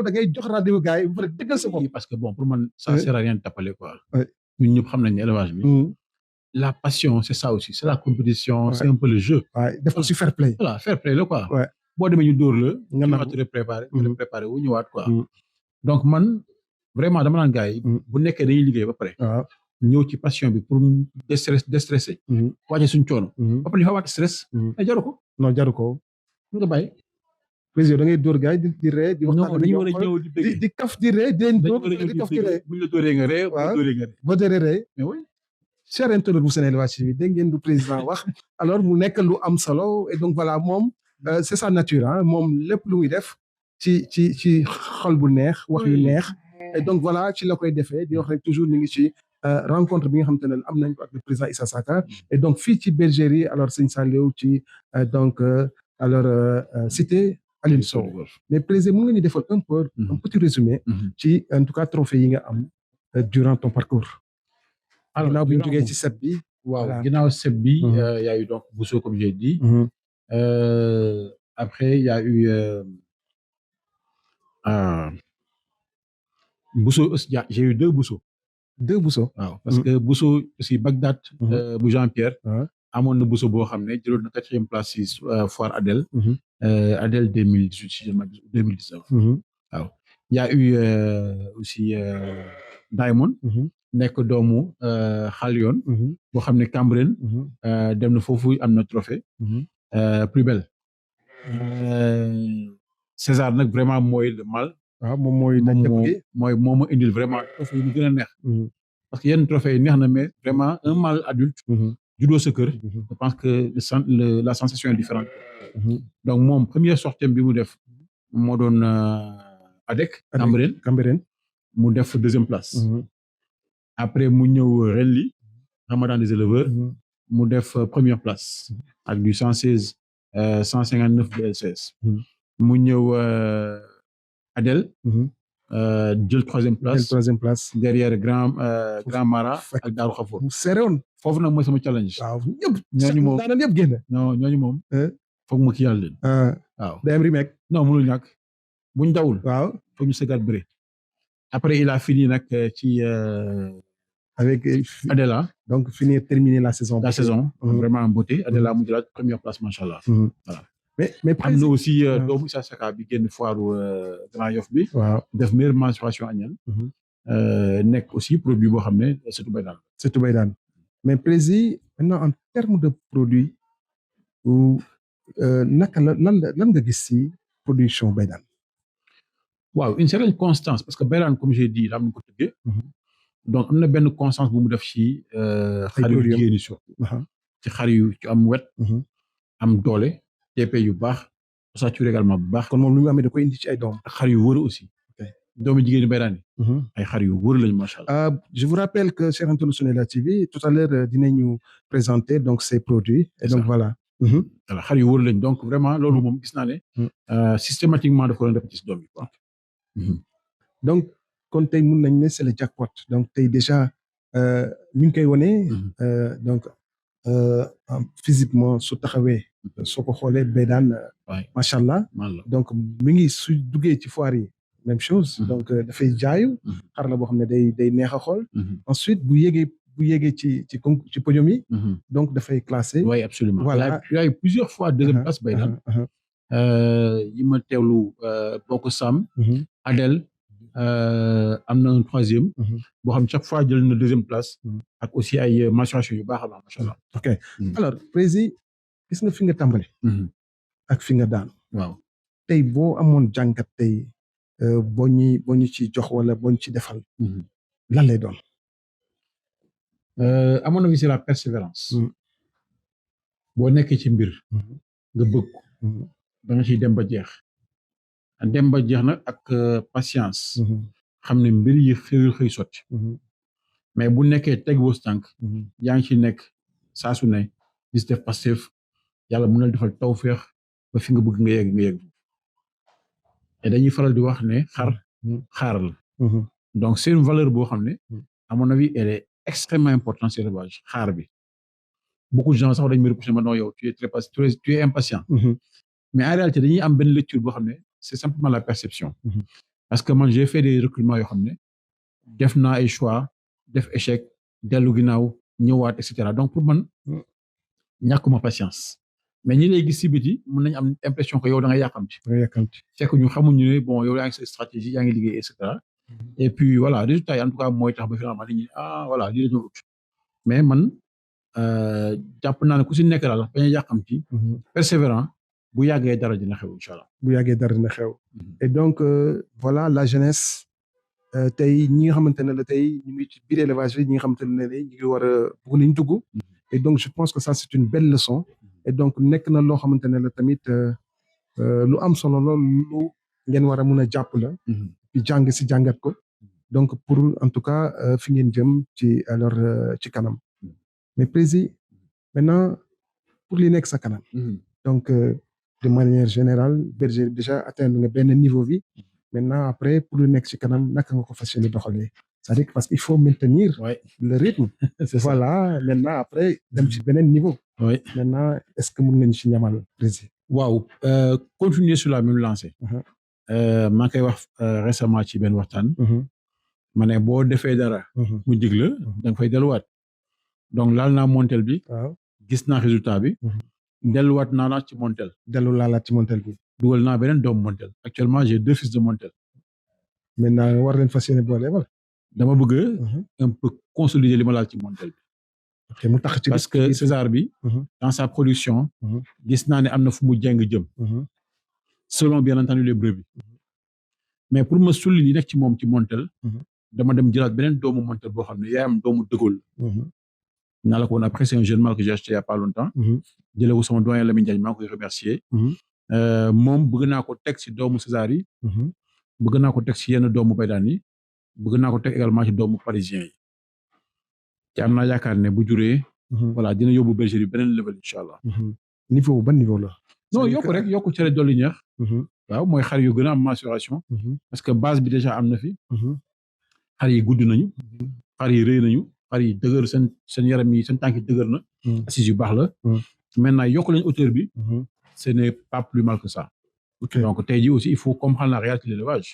da ngay jox rendez-vous gars yi bu fekkee dëggal sa bopp
parce que bon pour man ça sert à rien de taper quoi ñun ñëpp xam nañ ne élevage bi la passion c'est ça aussi c'est la compétition c'est un peu le jeu
def ko ci fair play
voilà fair play la quoi boo demee ñu dóor la
nga
ñëwaat préparé wu ñëwaat quoi donc man vraiment dama naan gars yi bu nekkee dañuy liggéey ba pare ñëw ci passion bi pour déstresser wàcce suñ coono ba pare li fa wàcc stress mais jaru ko
non jaru ko
nga bàyyi
président da ngay dóor gars yi di ree di waxtaan
dañu war a ñëw
di kaf di ree di leen dóor di kaf di ree
buñ la dóoree nga ree
ba dóoree ree
mais oui
cher internaute bu Senelevage TV dégg ngeen du président wax alors mu nekk lu am solo et donc voilà moom c'est sa nature moom lépp lu muy def ci xol bu neex wax yu neex et donc voilà ci la koy defee di wax rek toujours ñu ngi ci rencontre bi nga xamante ne am nañ ko ak le président Issa Saka et donc fii ci bergerie alors Sëñ Saliou ci donc alors cité Aline Sow mais président mu nga ñu defal un petit résumé ci en tout cas trophée yi nga am durant ton parcours alors ginnaaw bi ñu jógee ci set bi
waaw ginnaaw set bi y a eu donc Bousso comme j'ai dit après il y a eu Bousso j'ai eu 2 Bousso waaw parce que Bousso aussi Bagdad bu Jean-Pierre amoon na Bousso boo xam ne jëloon na 4e place ci foire Adel Adel 2018 si je m'abuse 2019 waaw il y a eu aussi Diamond nekk doomu Xaliyoon boo xam ne Cambérène dem na foofu am na trophée plus belle César nag vraiment mooy le mal
moom mooy
moo ma indil vraiment trophée yi mu gën a neex parce que yenn trophée yi neex na mais vraiment un mâle adulte juddoo sa kër je pense que la sensation est différente donc moom première sortie bi mu def moo doon ADEC Cambérène mu def deuxième place après mu ñëw Renly Ramadan des éleveurs mu def première place ak du 116 159 BLCS mu ñëw Adel jël troisième place derrière Grand Mara ak Daaru Xafoor
serewoon
foofu nag mooy sama challenge
waaw ñëpp
ñooñu moom
daanaka ñëpp génn
non ñooñu moom foog mu kii yàlla leen waaw
day am remake
non mënul ñàkk buñ dawul
waaw
foog ñu sëggaat bëre après il a fini nag ci
avec
Adela
donc terminer la saison
vraiment en beauté Adela mu jëlaat première place machallah voilà mais am na aussi doomu Issa Saka bi génn foiru Grand Yoff bi
waaw
def meilleure mensuration annuelle nekk aussi produit boo xam ne surtout bay daan
mais Prési maintenant en termes de produit naka lan nga gis ci production bay daan
waaw une certaine constance parce que bay daan comme j'ai dit la am na ko tëggee donc am na benn constance bu mu def ci xar yu jigéen ñi surtout ci xar yu ci am wet am doole TP yu baax ossature également bu baax
kon moom lu mu amee da koy indi ci ay doom
ak xar yu wër aussi doomu jigéen ñi bay daan ay xar yu wër lañu macha allah
je vous rappelle que chers internautes Sunella TV tout à l'heure dinañu présenter donc ces produits et donc voilà
voilà xar yu wër lañ donc vraiment loolu moom gis naa ne systématiquement dafa doon def ci doom yi quoi
donc kon tey mun nañ ne c'est le jackpot donc tey déjà ñu ngi koy wone donc physiquement su taxawee soo ko xoolee bay daan macha allah donc mi ngi su duggee ci foire yi même chose donc dafay jaayu xar la boo xam ne day neex a xool ensuite bu yéegee ci podium yi donc dafay classé
oui absolument
voilà
il y a eu plusieurs fois deuxième place bay daan yi ma teewlu bokk Sam Adel am na un troisième boo xam chaque fois jël na deuxième place ak aussi ay mensuration yu baax a baax macha allah
ok alors Prési gis nga fi nga tàmbale ak fi nga daan
waaw
tey boo amoon jàngat tey boo ñu ci jox wala boo ñu ci defal lan lay doon
à mon avis c'est la persévérance boo nekkee ci mbir nga bëgg da nga ciy dem ba jeex nag ak patience xam ne mbir yi xëy sotti mais bu nekkee teg woo tànk yaa ngi ci nekk saa su ne gis def Pastef yàlla mën na defal tawfeex ba fi nga bëgg nga yegg et dañuy faral di wax ne xaar la donc c'est une valeur boo xam ne à mon avis elle est extrêmement importante ci l'élevage xaar bi beaucoup de gens sax dañu me reprocher ma non yow tu es impatient mais en réalité dañuy am benn lecture boo xam ne c'est simplement la perception parce que man j'ai fait des recrutements yoo xam ne def naa ay choix def échec dellu ginnaaw ñëwaat et cetera donc pour man ñàkkuma patience mais ñi lay gis ci biti mën nañu am impression que yow da nga yàqamti fekk ñu xamuñu ne bon yow yaa ngi sa stratégie yaa ngi liggéey et cetera et puis voilà résultat yi en tout cas mooy tax ba finalement dañuy voilà lii la ñu ut mais man jàpp naa ne ku ci nekk daal bañ a yàqamti persévérant bu yàggee dara dina xew incha allah
bu yàggee dara dina xew et donc voilà la jeunesse tey ñi nga xamante ne la tey ñu ngi ci biir élevage bi ñi nga xamante ne ñu ngi war a bëgg nañ dugg et donc je pense que ça c'est une belle leçon et donc nekk na loo xamante ne la tamit lu am solo lool lu ngeen war a mun a jàpp la di jàng si jàngat ko donc pour en tout cas fi ngeen jëm ci alors ci kanam mais Prési maintenant pour li nekk sa kanam donc de manière générale berger déjà atteindre nga benn niveau bi maintenant après pour lu nekk ci kanam naka nga ko fas yéene doxalee c'est-à-dire que parce qu'il faut maintenir le rythme voilà maintenant après dem ci beneen niveau maintenant est-ce que mën nañu ci ñamal Prési
waaw continuer sur la même lancée maa ngi koy wax récemment ci benn waxtaan ma ne boo defee dara mu dig la da nga fay delluwaat donc laal naa montel bi gis naa résultat bi delluwaat naa ci montel
laalaat ci montel bi
dugal naa beneen doomu montel actuellement j'ai 2 fils de montel
maintenant war leen fas yéene boole wala
dama bëgg un peu consolider li ma laal ci montel bi
ok mu tax ci
parce que César bi dans sa production gis naa ne am na fu mu jeng jëm selon bien entendu les brebis mais pour ma sulli li nekk ci moom ci montel dama dem jëlaat beneen doomu monteur boo xam ne yaayam doomu dëggool naa la ko woon après c'est un jeune mâle que j'ai acheté il y a pas longtemps jëlee ko sama doyen Lamine Diagne maa ngi koy remercier moom bëgg naa ko teg si doomu César yi bëgg naa ko teg si yenn doomu Baydaan yi bëgg naa ko teg également ci doomu parisien yi te am naa yaakaar ne bu juree voilà dina yóbbu bergerie beneen level incha allah
niveau ban niveau la
non yokku rek yokku cere dolli ñeex waaw mooy xar yu gën a am maturation parce que base bi déjà am na fi xar yi gudd nañu xar yi rëy nañu xar yi dëgër seen yaram yi seen tànk yi dëgër na assise yu baax la maintenant yokk lañ hauteur bi ce n'est pas plus mal que ça donc tey jii aussi il faut comprendre la réalité de l'élevage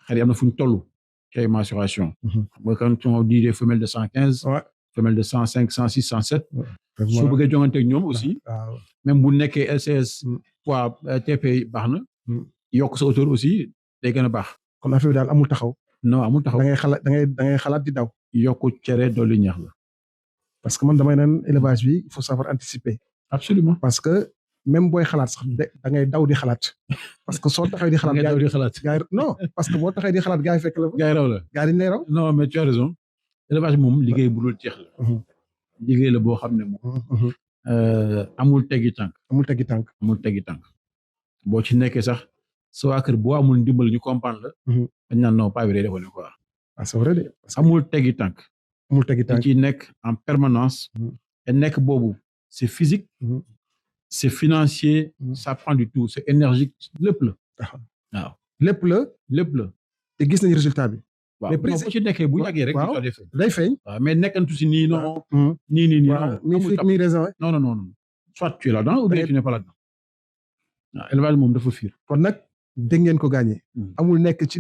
xar yi am na fu ñu toll ci ay maturation mooy quand on dit des femelles de 115 femelles de 105 106 107 soo bëggee jonganteeg ñoom aussi même bu nekkee LCS poids TP baax na yokk sa hauteur aussi day gën a baax
kon affaire bi daal amul taxaw
non amul taxaw
da ngay xalaat di daw
yokku cere dolli ñax la
parce que man damay naan élevage bi il faut savoir anticiper
absolument
parce que même booy xalaat sax da ngay daw di xalaat parce que soo taxawee di xalaat gars non parce que boo taxawee di xalaat gars yi fekk la
gars yi raw la
gars yi dañ lay raw
non mais tu as raison élevage moom liggéey bu dul jeex la liggéey la boo xam ne moom amul teggi tànk boo ci nekkee sax sa waa kër boo amul ndimbal ñu comprendre la dañ naan non pas bi day defal ni quoi
c'est vrai de
amul teggi tànk
ci
nekk en permanence et nekk boobu c'est physique c'est financier ça prend du tout c'est énergique lépp la waaw
lépp la te gis nañu résultat bi
waaw mais bu ci nekkee bu yàggee rek
day feeñ
waaw mais nekkantu si nii non nii
mi raison
non soit tu es là-dedans ou bien tu n'es pas là-dedans waaw élevage moom dafa fiir
kon nag dégg ngeen ko gagné amul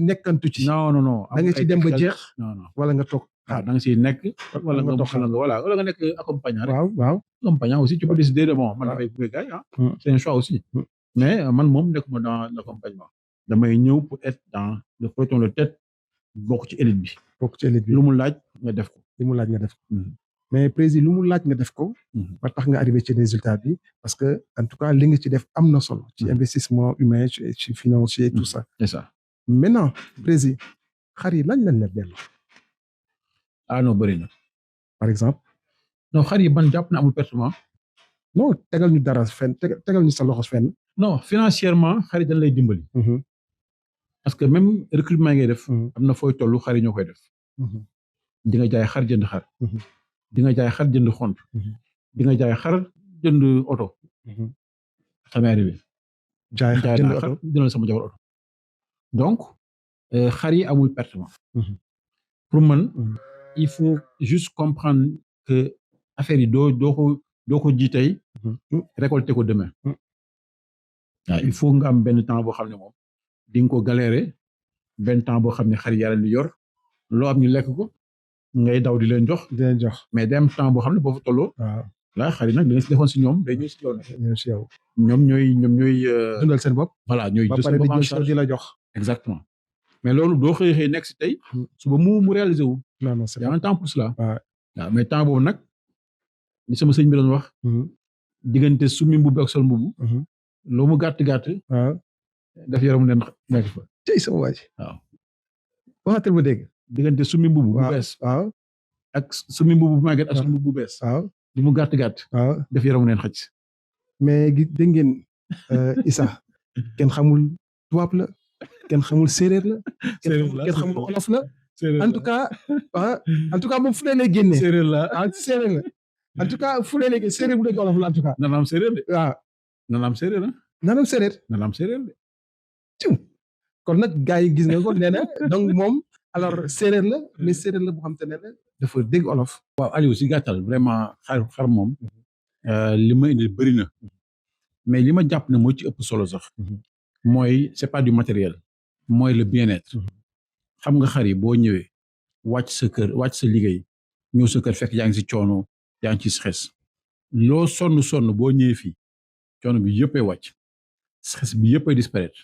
nekkantu ci
non
da nga ci dem ba jeex
non
wala nga toog
da nga siy nekk wala nga nekk accompagnant rek
waaw
accompagnant aussi tu peux décider de bon man dafay bëgg gars c'est un choix aussi mais man moom nekkuma dans l'accompagnement damay ñëw pour être dans le peloton de tête bokk ci élite bi lu mu laaj nga def ko
mais président lu mu laaj nga def ko ba tax nga arrivé ci résultat bi parce que en tout cas li nga ci def am na solo ci investissement humain ci financier tout ça
c'est ça
maintenant président xar yi lañ la dellu
non bëri na
par exemple
non xar yi ban jàpp na amul pertement
non tegal ñu dara fenn tegal ñu sa loxo fenn
non financièrement xar yi dañ lay dimbali parce que même recrutement ngay def am na fooy tollu xar yi ñoo koy def di nga jaay xar jënd xar di nga jaay xar jënd xont di nga jaay xar jënd oto sama arrivé jaay xar jëndal sama jabar oto donc xar yi amul pertement pour man il faut juste comprendre que affaire yi doo ko ji tey récolter ko demain waaw il faut nga am benn temps boo xam ne moom di nga ko galérer benn temps boo xam ne xar yi yàlla di yor loo am ñu lekk ko ngay daw di leen jox mais day am temps boo xam ne boo fa tolloo waaw xar yi nag da nga si defoon si ñoom day ñëw si yow ñoom ñooy
dundal seen bopp
voilà ñooy
ba pare di la jox
exactement mais loolu doo xëy nekk si tey suba mu réaliser wu
non
y a un temps pour cela waaw mais temps boobu nag li sama sëñ bi doon wax diggante summi mbubb ak sol mbubb loo mu gàtt daf yaramu nen nekk fa
tey sama waaj
waaw
waxatal ma dégg
diggante summi mbubb bu bees ak summi mbubb bu màgget ak summi mbubb bu bees lu mu gàtt daf yaramu nen xëcc
mais dégg ngeen Issa kenn xamul tubaab la kenn xamul séeréer la kenn xamul olof la en tout cas moom fu ne lay génne
séeréer la
en tout cas fu ne lay génne séeréer bu dégg olof la en tout cas
nanaam séeréer de nanaam séeréer de
kon nag gars yi gis nga ko nee na donc moom alors séeréer la mais séeréer la boo xam te ne dafa dégg olof
waaw Aliou si gàttal vraiment xar moom li ma indi bëri na mais li ma jàpp ne moo ci ëpp solo sax mooy c'est pas du matériel mooy le bien-être xam nga xar yi boo ñëwee wàcc sa kër wàcc sa liggéey ñëw sa kër fekk yaa ngi si coono yaa ngi ci stress loo sonn boo ñëwee fii coono bi yëppay wàcc stress bi yëppay disparaître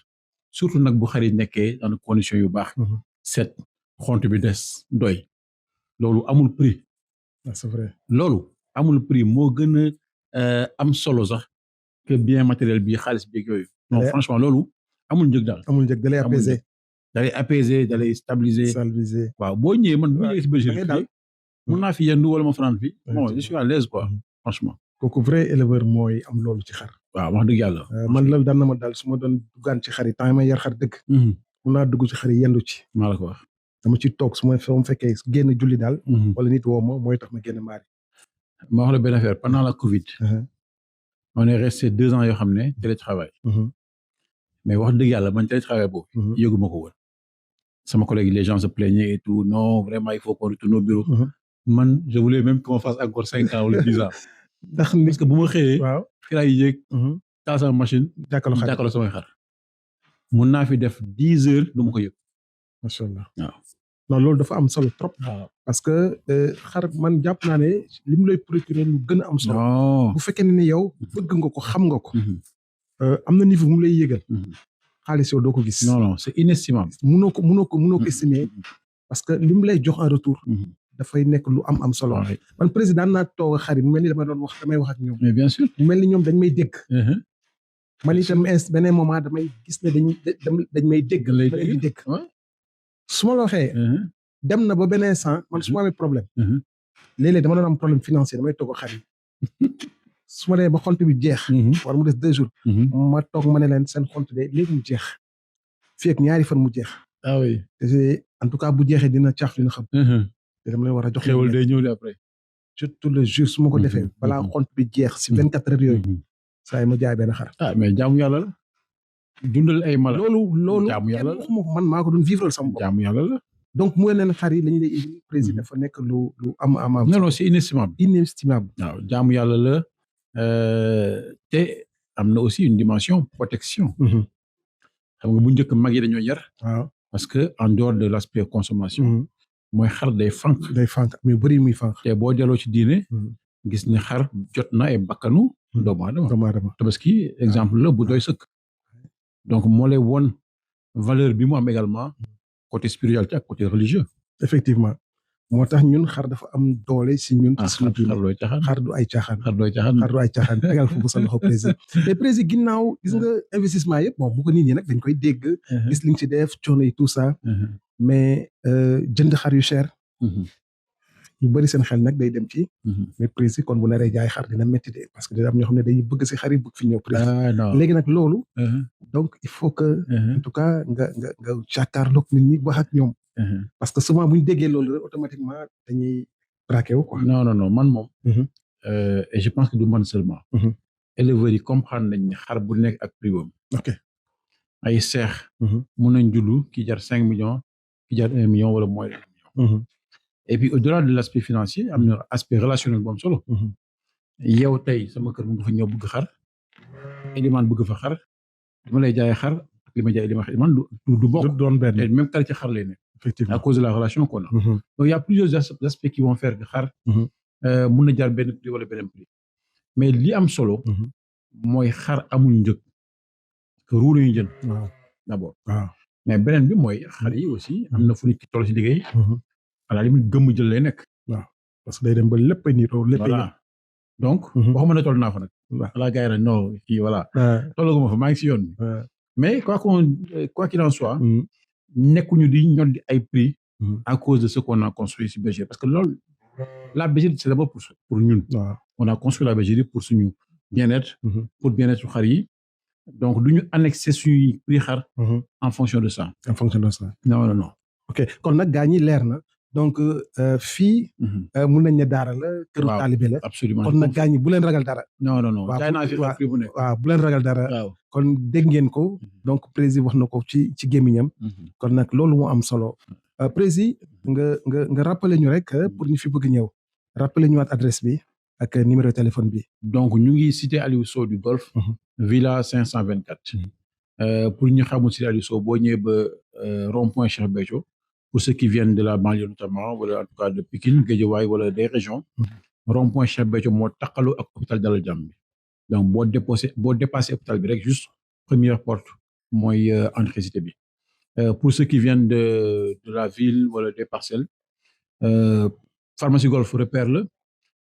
surtout nag bu xar yi nekkee dans conditions yu baax set xont bi des doy loolu amul prix
c'est vrai
loolu amul prix moo gën a am solo sax que bien matériel bi xaalis bi yooyu non franchement loolu amul njëg daal
amul njëg da lay apaiser
dalay apaiser dalay stabiliser.
stabiliser.
waaw boo ñëwee man bu
waaw,
ñëwee si
da ngay
Belgique
daal.
mun naa fi yendu wala ma fanaan fi bon je
Effectivement.
suis à l'aise quoi franchement.
kooku vrai éleveur mooy am loolu ci xar.
waaw wax dëgg yàlla.
man loolu daan na ma daal su ma doon duggaan ci xar yi temps yi may yar xar dëgg. mun naa dugg ci xar yi yendu ci.
maa la ko wax.
dama ci toog su ma fekkee génn julli daal. wala nit woo ma mooy tax ma génn maari.
ma wax la benn affaire pendant la Covid. on est resté 2 ans yoo xam ne télétravail. mais wax dëgg yàlla man télétravail boobu. yëguma ko woon. sama collègue les gens se plaignaient et tout non vraiment il faut qu'on retourne au bureau. man je voulais même qu'on fasse encore 5 ans wala 10 ans.
ndax
parce que bu ma xëyee.
waaw
fi laay yéeg. taal sama machine. jàkkaarloo samay xar. mun naa fi def 10 heures du ma ko yëg.
macha allah
waaw.
non loolu dafa am solo trop. parce que xar man jàpp naa ne li mu lay procurer lu gën a am solo. bu fekkee ne yow bëgg nga ko xam nga ko. am na niveau mu lay yëgal. xaalis yow doo ko gis.
non c'est inestimable.
munoo ko estimer. parce que li mu lay jox en retour. dafay nekk lu am solo. man président naa toog xar yi mu mel ni damay wax ak ñoom.
mais bien sûr.
mu mel ni ñoom dañ may dégg. man itam beneen moment damay gis ne dañ may dégg. dañ dégg. su ma la waxee. dem na ba beneen sens man su ma amee problème. léeg-léeg dama doon am problème financier damay toog xar yi. su ma demee ba xont bi jeex. war mu des 2 jours. ma toog ma ne leen seen xont de léegi mu jeex. fii ak 2 fan mu jeex.
ah oui.
te en tout cas bu jeexee dina caaf dina xam. te dama leen war a jox.
xéwal day ñëw après.
surtout le jour su ma ko defee. balaa xont bi jeex si 24 heures yooyu. saa yi ma jaay benn xar.
ah mais jaamu yàlla la. dundal ay mala.
loolu
jaamu yàlla la
man maa ko doon vivre sama bopp.
jaamu yàlla la.
donc mu leen xar yi lañu lay indi président dafa nekk lu am.
non c'est inestimable. waaw jaamu yàlla la. te am na aussi une dimension protection. xam nga bu njëkk mag yi dañoo yar.
waaw
parce que en dehors de l'aspect consommation. mooy xar day fànq.
mais bëri muy fànq.
te boo delloo ci diine. gis ne xar jot na ay bakkanu. doomu aadama tabaski exemple la bu doy sëkk. donc moo lay won valeur bi mu am également. côté spiritualité ak côté religieux.
effectivement moo tax ñun xar dafa am doole si ñun.
xar looy caaxaan.
xar du ay caaxaan.
xar du ay caaxaan.
tegal foofu sa loxo président. mais président ginnaaw gis nga investissement yëpp bon bu ko nit ñi nag dañ koy dégg. gis li nga ci def coono yi tout ça. mais jënd xar yu cher. ñu bëri seen xel nag day dem ci. mais président kon bu naree jaay xar dina métti de parce que dina am ñoo xam ne dañuy bëgg si xar yi bëgg fi ñëw président. léegi nag loolu. donc il faut que. en tout cas nga jàkkaarloog nit ñi wax ak ñoom. parce que souvent bu ñu déggee loolu rek automatiquement dañuy braqué wu quoi.
non man moom. et je pense que du man seulement. éleveurs yi comprendre nañ ne xar bu nekk ak prix boobu.
ok
ay seex. mun nañ jullu ki jar 5 millions ki jar 1 million wala moins de 1 million. et puis au-delà de l'aspect financier am na aspect relationnel bu am solo. yow tey sama kër mu nga fa ñëw bëgg xar. Eliman bëgg fa xar. dama lay jaayee xar ak li ma jaay Eliman du bokk.
du doon benn
même qualité xar lay nekk.
effectivement
à cause de la relation qu'on a. donc il y a plusieurs aspects qui vont faire que xar. mun na jaar benn prix wala beneen prix. mais li am solo. mooy xar amul njëg. que ruur lañuy jënd.
waaw
d'abord.
waaw
mais beneen bi mooy xar yi aussi am na fu nit ki toll si liggéey. à la limite gëmm jël lay nekk.
waaw parce que day dem ba lépp a niroo lépp
voilà donc. waxuma ne toll naa fa nag. voilà gars yi nag non kii voilà. tollaguma fa maa ngi si yoon bi. mais quoi qu'il en soit. nekkuñu di ñoddi ay prix. à cause de ce qu'on a construit si bergerie parce que loolu la bergerie c'est d'abord pour ñun.
waaw
on a construit la bergerie pour suñu bien-être. pour bien-être xar yi. donc duñu annexé suñuy prix xar. en fonction de ça. non.
ok kon nag gaa ñi leer na. donc fii. mun nañ ne daara la. këru taalibe la.
absolument
kon nag gaa ñi bu leen ragal dara.
non. jaay naa fi prix bu nekk.
waaw bu leen ragal dara. kon dégg ngeen ko. donc président wax na ko ci gémmiñam. kon nag loolu moo am solo. président nga rappeler ñu rek pour ñu fi bëgg ñëw. rappeler ñu waat adresse bi ak numéro téléphone bi.
donc ñu ngi cité Aliou Sow du Golf. villa 524. pour ñu xamul cité Aliou Sow boo ñëwee ba rond-point Cheikh Béthio. pour ceux qui viennent de la banlieue notamment wala en tout cas de Pikine Guédiawaye wala des régions. rond-point Cheikh Béthio moo taqaloo ak hôpital Dalal Jàmm bi. donc boo dépassé hôpital bi rek juste première porte mooy entrée cité bi. pour ceux qui viennent de la ville wala des parcelles. pharmacie Golf repère la.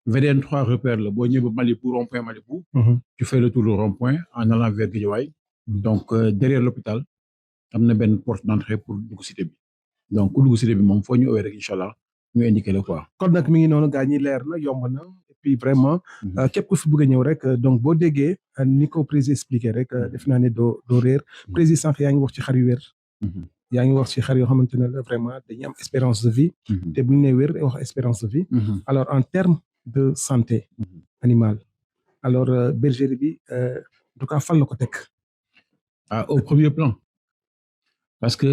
VDN 3 repère la boo ñëwee ba Malibu rond-point Malibu. tu fais le tour du rond-point en allant vers Guédiawaye. donc derrière l'hôpital am na benn porte d'entrée pour dugg cité bi donc ku dugg cité bi moom foo ñu owee rek incha allah ñu indiqué la quoi.
kon nag mi ngi noonu gaa ñi leer na yomb na et puis vraiment képp ku fi bëgg a ñëw rek donc boo déggee ni ko président expliqué rek def naa ne doo réer président sànq yaa ngi wax ci xar yu wér. yaa ngi wax ci xar yoo xamante ne la vraiment dañuy am espérance de vie. te bu ñu nee wér wax espérance de vie. alors en termes de santé animale alors bergerie bi en tout cas fan la ko teg.
Au premier plan parce que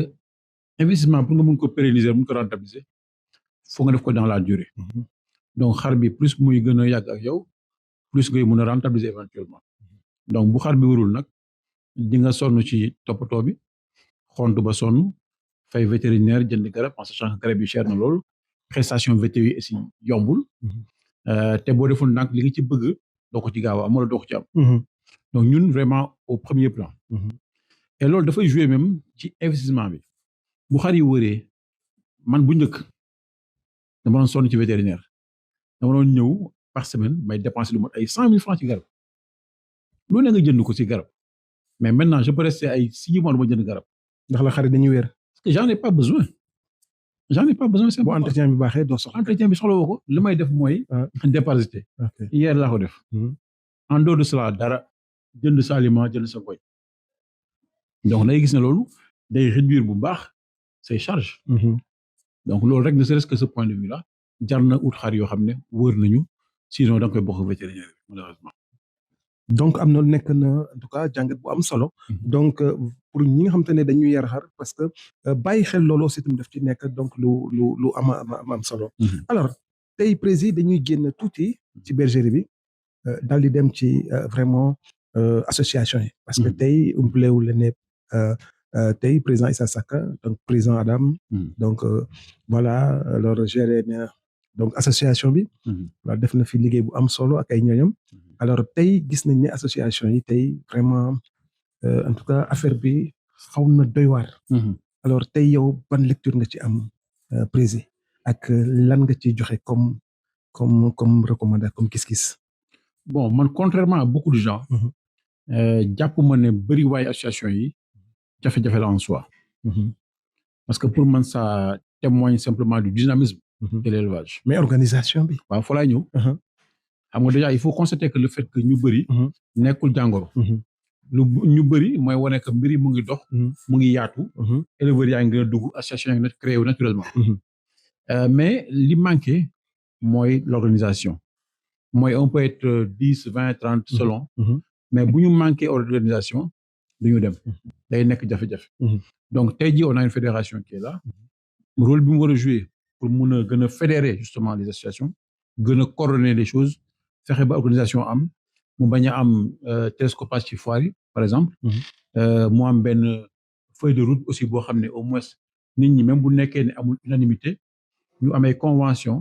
investissement pour nga mën ko pérenniser mën ko rentabiliser faut nga def ko dans la durée. donc xar bi plus muy gën a yàgg ak yow plus ngay mën a rentabiliser éventuellement donc bu xar bi wërul nag di nga sonn ci toppatoo bi xontu ba sonn fay vétérinaire jënd garab en sachant que garab yi cher na loolu prestation vétérinaire aussi yombul te boo deful nag li nga ci bëgg doo ko ci gaaw a am wala doo ko ci am. donc ñun vraiment au premier plan. et loolu dafay jouer même ci investissement bi bu xar yi wëree man bu njëkk dama doon sonn ci vétérinaire dama doon ñëw par semaine may dépenser lu mot ay 100 000 francs ci garab lu ne nga jënd ko ci garab mais maintenant je peux rester ay 6 mois du ma jënd garab.
ndax la xar yi dañuy wér.
parce que j'en ai pas besoin. c'est
bu entretien bi baaxee doo soxla.
entretien bi soxla woo ko li may def mooy. déparasiter. hier laa ko def. en dehors de cela dara jënd sa aliment jënd sa koy. donc lay gis ne loolu day réduire bu baax say charges. donc loolu rek ne serait-ce que ce point de vue là jar na ut xar yoo xam ne wër nañu sinon da nga koy bokk vétérinaire malheureusement.
donc am na nekk na en tout cas jàngat bu am solo. donc pour ñi nga xamante ne dañuy yar xar parce que bàyyi xel loolu aussi itam daf ci nekk donc lu am solo. alors tey président dañuy génn tuuti ci bergerie bi daal di dem ci vraiment association yi. parce que tey umplewu la ne tey président Issa Saka donc président Adam. donc voilà alors géré na donc association bi. voilà def na fi liggéey bu am solo ak ay ñooñam. alors tey gis nañ ne association yi tey vraiment en tout cas affaire bi xaw na doy waar. alors tey yow ban lecture nga ci am président ak lan nga ci joxe comme recommandation comme gis-gis.
bon man contrairement à beaucoup de gens. jàpp ma ne bëri waay association yi jafe-jafe la en soi. parce que pour man ça témoigne simplement du dynamisme. de l'élevage.
mais organisation bi.
waaw fa laay ñëw. xam nga déjà il faut constater que le fait que ñu bëri. nekkul jàngoro. lu ñu bëri mooy wane que mbir yi mu ngi dox. mu ngi yaatu. éleveurs yaa ngi gën a dugg association yi ngi créé naturellement. mais li manqué mooy l'organisation. mooy on peut être 10, 20, 30 selon. mais bu ñu manqué organisation du ñu dem. day nekk jafe-jafe. donc tey jii on a une fédération qui est là. rôle bi mu war a jouer pour mun a gën a fédérer justement les associations gën a coordonner les choses fexe ba organisation am mu bañ a am télescopage ci foire yi par exemple. mu am benn feuille de route aussi boo xam ne au moins nit ñi même bu nekkee ne amul unanimité ñu amee convention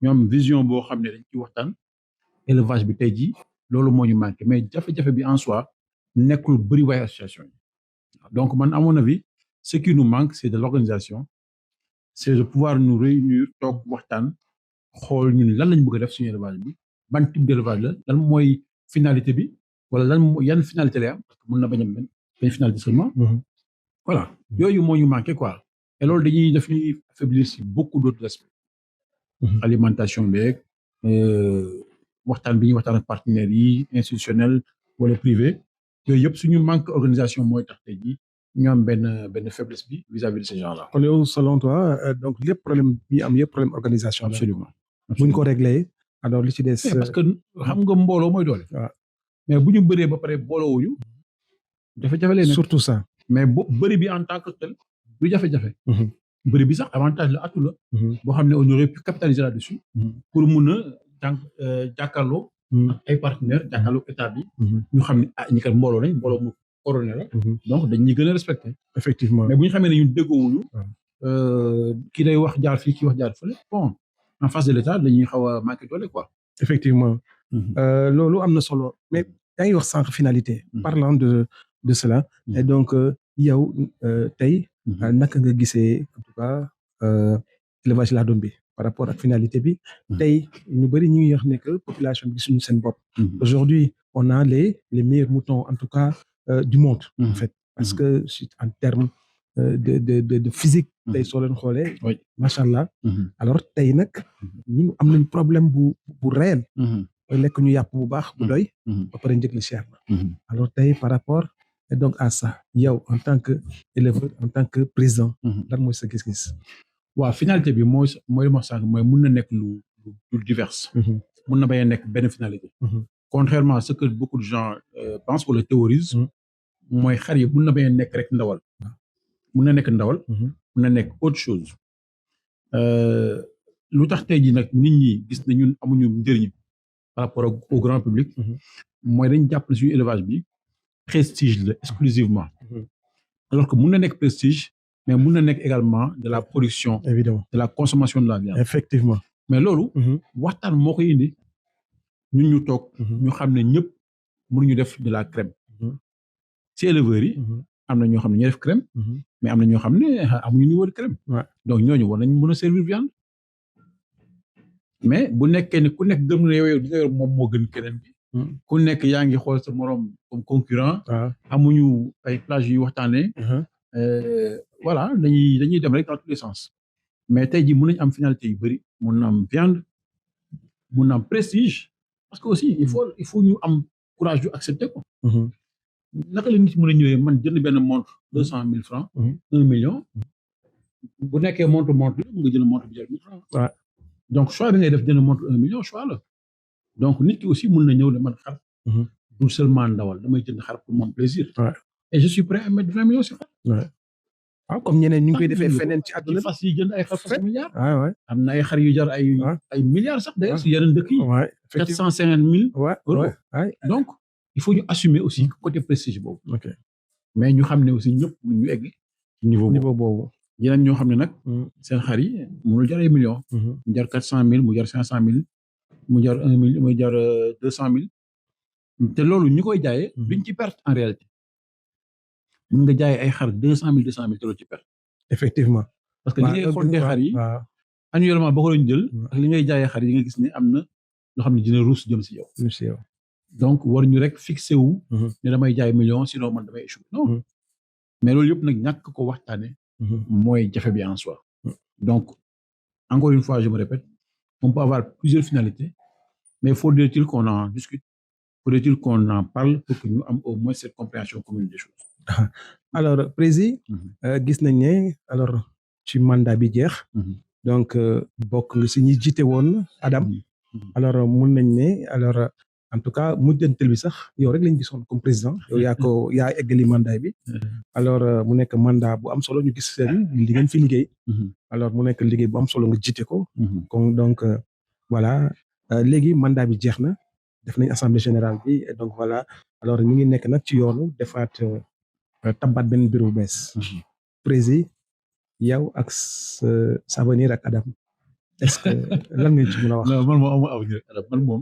ñu am vision boo xam ne dañ ci waxtaan élevage bi tey jii loolu moo ñu manqué mais jafe-jafe bi en soi nekkul bëri waay association yi donc man à mon avis ce qui nous manque c'est de l'organisation. c'est de pouvoir nous réunir toog waxtaan xool ñun lan lañ bëgg a def suñu élevage bi ban type d'élevage la lan mooy finalité bi wala lan yan finalité lay am parce que mën na bañ a benn finalité seulement. voilà yooyu moo ñu manqué quoi et loolu dañuy def ñuy affaiblir si beaucoup d'autres aspects. alimentation beeg waxtaan bi ñuy waxtaan ak partenaires yi institutionnels wala privé yooyu yëpp suñu manque organisation mooy tax tey jii ñu am benn faiblesse bi vis-à-vis de ces gens-là.
kon yow selon toi donc lépp problème bi am yëpp problème organisation.
absolument
bu ñu ko réglé alors li ci des.
parce que xam nga mbooloo mooy doole.
waaw
mais bu ñu bëree ba pare booloowuñu jafe-jafe lay nekk.
surtout ça.
mais bëri bi en tant que tel du jafe-jafe. bëri bi sax avantage la atu la. boo xam ne on aurait pu capitaliser là-dessus. pour mun a jàkkaarloo. ay partenaires jàkkaarloo état bi. ñu xam ne ñi kat mbooloo lañ mbooloo mu coordonné la. donc dañuy gën a respecté.
effectivement
mais bu ñu xamee ne ñun déggoowuñu. kii day wax jaar fii kii wax jaar fële bon en face de l'état dañuy xaw a manqué doole quoi.
effectivement. loolu am na solo mais yaa ngi wax sànq finalité. parlant de cela. et donc yow tey. naka nga gisee en tout cas élevage laadum bi par rapport ak finalité bi. tey ñu bëri ñu ngi wax ne que population bi gisuñu seen bopp. aujourd'hui on a les meilleurs moutons en tout cas du monde. en fait parce que en termes de physique tey soo leen xoolee
Oui.
macha allah alors tey nag ñun am nañ problème bu réel lekk ñu yàpp bu baax bu doy ba pare njëg li cher na alors tey par rapport et donc à ça yow en tant que éleveur en tant que président lan mooy sa gis-gis
waaw finalité bi mooy li ma sànq mooy mun na nekk lu divers mun na bañ a nekk benn finalité contrairement à ce que beaucoup de gens pensent ou le théorisent mooy xar yi mun na bañ a nekk rek ndawal mun na nekk ndawal mun na nekk autre chose lu tax tey jii nag nit ñi gis na ñun amuñu njëriñ par rapport au grand public mooy dañ jàpp ne suñu élevage bi prestige la exclusivement alors que mun na nekk prestige mais mun na nekk également de la production
évidemment
de la consommation de la viande
effectivement
mais loolu waxtaan moo koy indi ñun ñu toog ñu xam ne ñëpp mënuñu def de la crème ci éleveurs yi am na ñoo xam ne ñoo def crème mais am na ñoo xam ne amuñu niveau de crème donc ñooñu war nañ mën a servir viande mais bu nekkee ne ku nekk gëm na yow di nga yor moom moo gën keneen bi ku nekk yaa ngi xool sa morom comme concurrent amuñu ay plage yu waxtaanee voilà dañuy dem rek dans tous les sens mais tey jii mën nañu am finalité yu bëri mun na am viande mun na am prestige parce que aussi il faut ñu am courage yu accepter ko naka la nit mën a ñëwee man jënd benn montre 200,000 francs 1 million bu nekkee montre la nga jënd montre bi jar 1 000 francs donc choix da ngay def jënd montre 1 million choix la donc nit ki aussi mën na ñëw ne man xar du seulement ndawal damay jënd xar pour mon plaisir et je suis prêt à mettre 20 millions sur xar
waaw comme ñeneen ñu ngi koy defee feneen ci àdduna
fas yi jënd ay xar fas milliards
am
na ay xar yu jar ay milliards sax d'ailleurs si yeneen dëkk yi 450,000 euros donc il faut ñu assumer aussi côté prestige boobu mais ñu xam ne aussi ñëpp ñu egg niveau boobu yeneen ñoo xam ne nag seen xar yi mënul jar ay millions mu jar 400,000 mu jar 500,000 mu jar 1 million mu jar 200,000 te loolu ñi koy jaayee duñ ci perte en réalité mën nga jaayee ay xar 200,000 te loolu ci perte
effectivement
parce que li ngay xool xar yi annuellement boo ko doon jël ak li ngay jaayee xar yi nga gis ne am na loo xam ne dina ruus jëm si yow donc war ñu rek fixé wu ne damay jaay million sinon man damay échoué non mais loolu yëpp nag ñàkk ko waxtaane mooy jafe bi en soi donc encore une fois je me répète on peut avoir plusieurs finalités mais faudrait-il qu'on en discute faudrait-il qu'on en parle pour que ñu am au moins cette compréhension commune des choses
alors président gis nañ ne alors ci mandat bi jeex donc bokk nga si ñi jiite woon Adam alors mun nañ ne alors en tout cas mujjantel bi sax yow rek lañ gisoon comme président yow yaa eggali mandat bi alors mu nekk mandat bu am solo ñu gis seen li ngeen fi liggéey alors mu nekk liggéey bu am solo nga jiite ko donc voilà léegi mandat bi jeex na def nañ assemblée générale bi et donc voilà alors ñu ngi nekk nag ci yoonu defaat tabaat benn bureau bu bees président yow ak sa avenir ak Adam est-ce que lan nga ci mën a wax.
non man moom amu avenir Adam man moom.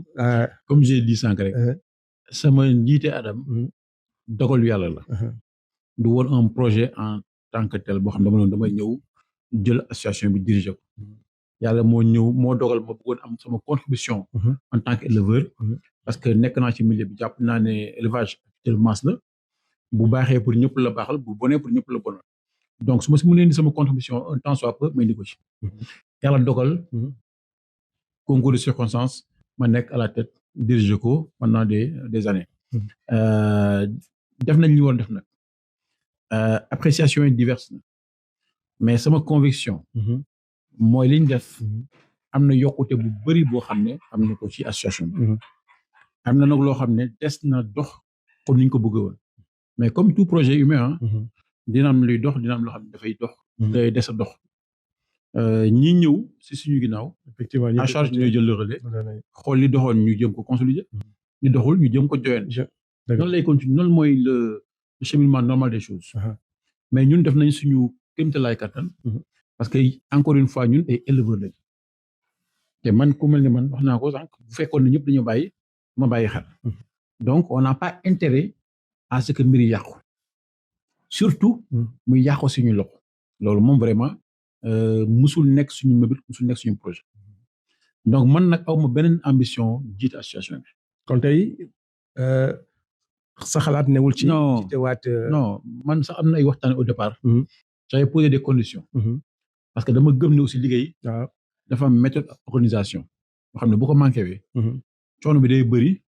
comme j'ai dit sànq rek. sama njiite Adam. dogalu yàlla la. du woon un projet en tant que tel boo xam ne damay ñëw jël association bi diriger ko. yàlla moo dogal ma bëggoon am sama contribution. en tant qu'éleveur. parce que nekk naa ci milieu bi jàpp naa ne élevage capital masse la bu baaxee pour ñëpp la baaxal bu bonee pour ñëpp la bonal donc su ma si mënee indi sama contribution un temps soit peu may indi ko ci. yàlla dogal concours de circonstances ma nekk à la tête diriger ko pendant des années def nañ li woon def nag appréciation yi diverse na mais sama conviction mooy liñ def am na yokkute bu bëri boo xam ne am na ko ci association bi am na nag loo xam ne des na dox comme ni ñu ko bëggee woon mais comme tout projet humain dina am luy dox dina am loo xam ne dafay dox day des a dox ñi ñëw si suñu ginnaaw effectivement en charge ñooy jël le relais xool li doxoon ñu jëm ko consolider li doxul ñu jëm ko joyen noonu lay continuer noonu mooy le cheminement normal des choses mais ñun def nañ suñu kéemtalaay kattan parce que encore une fois ñun ay éleveurs lañ te man ku mel ni man wax naa ko sànq bu fekkoon ne ñëpp dañoo bàyyi ma bàyyi xel donc on n'a pas intérêt à ce que mbir yi yàqu surtout muy yàqu suñu loxo loolu moom vraiment musul nekk suñu mébét musul nekk suñu projet donc man nag aw ma beneen ambition jiite association bi
kon tey sa xalaat newul ci.
Non.
ci teewaat.
non man sax am na ay waxtaan au départ.
Mhm.
j'avais posé des conditions.
Mhm.
parce que dama gëm ne aussi liggéey.
waaw.
dafa am méthode organisation. boo xam ne bu ko manqué wee.
Mhm.
coono bi day bëri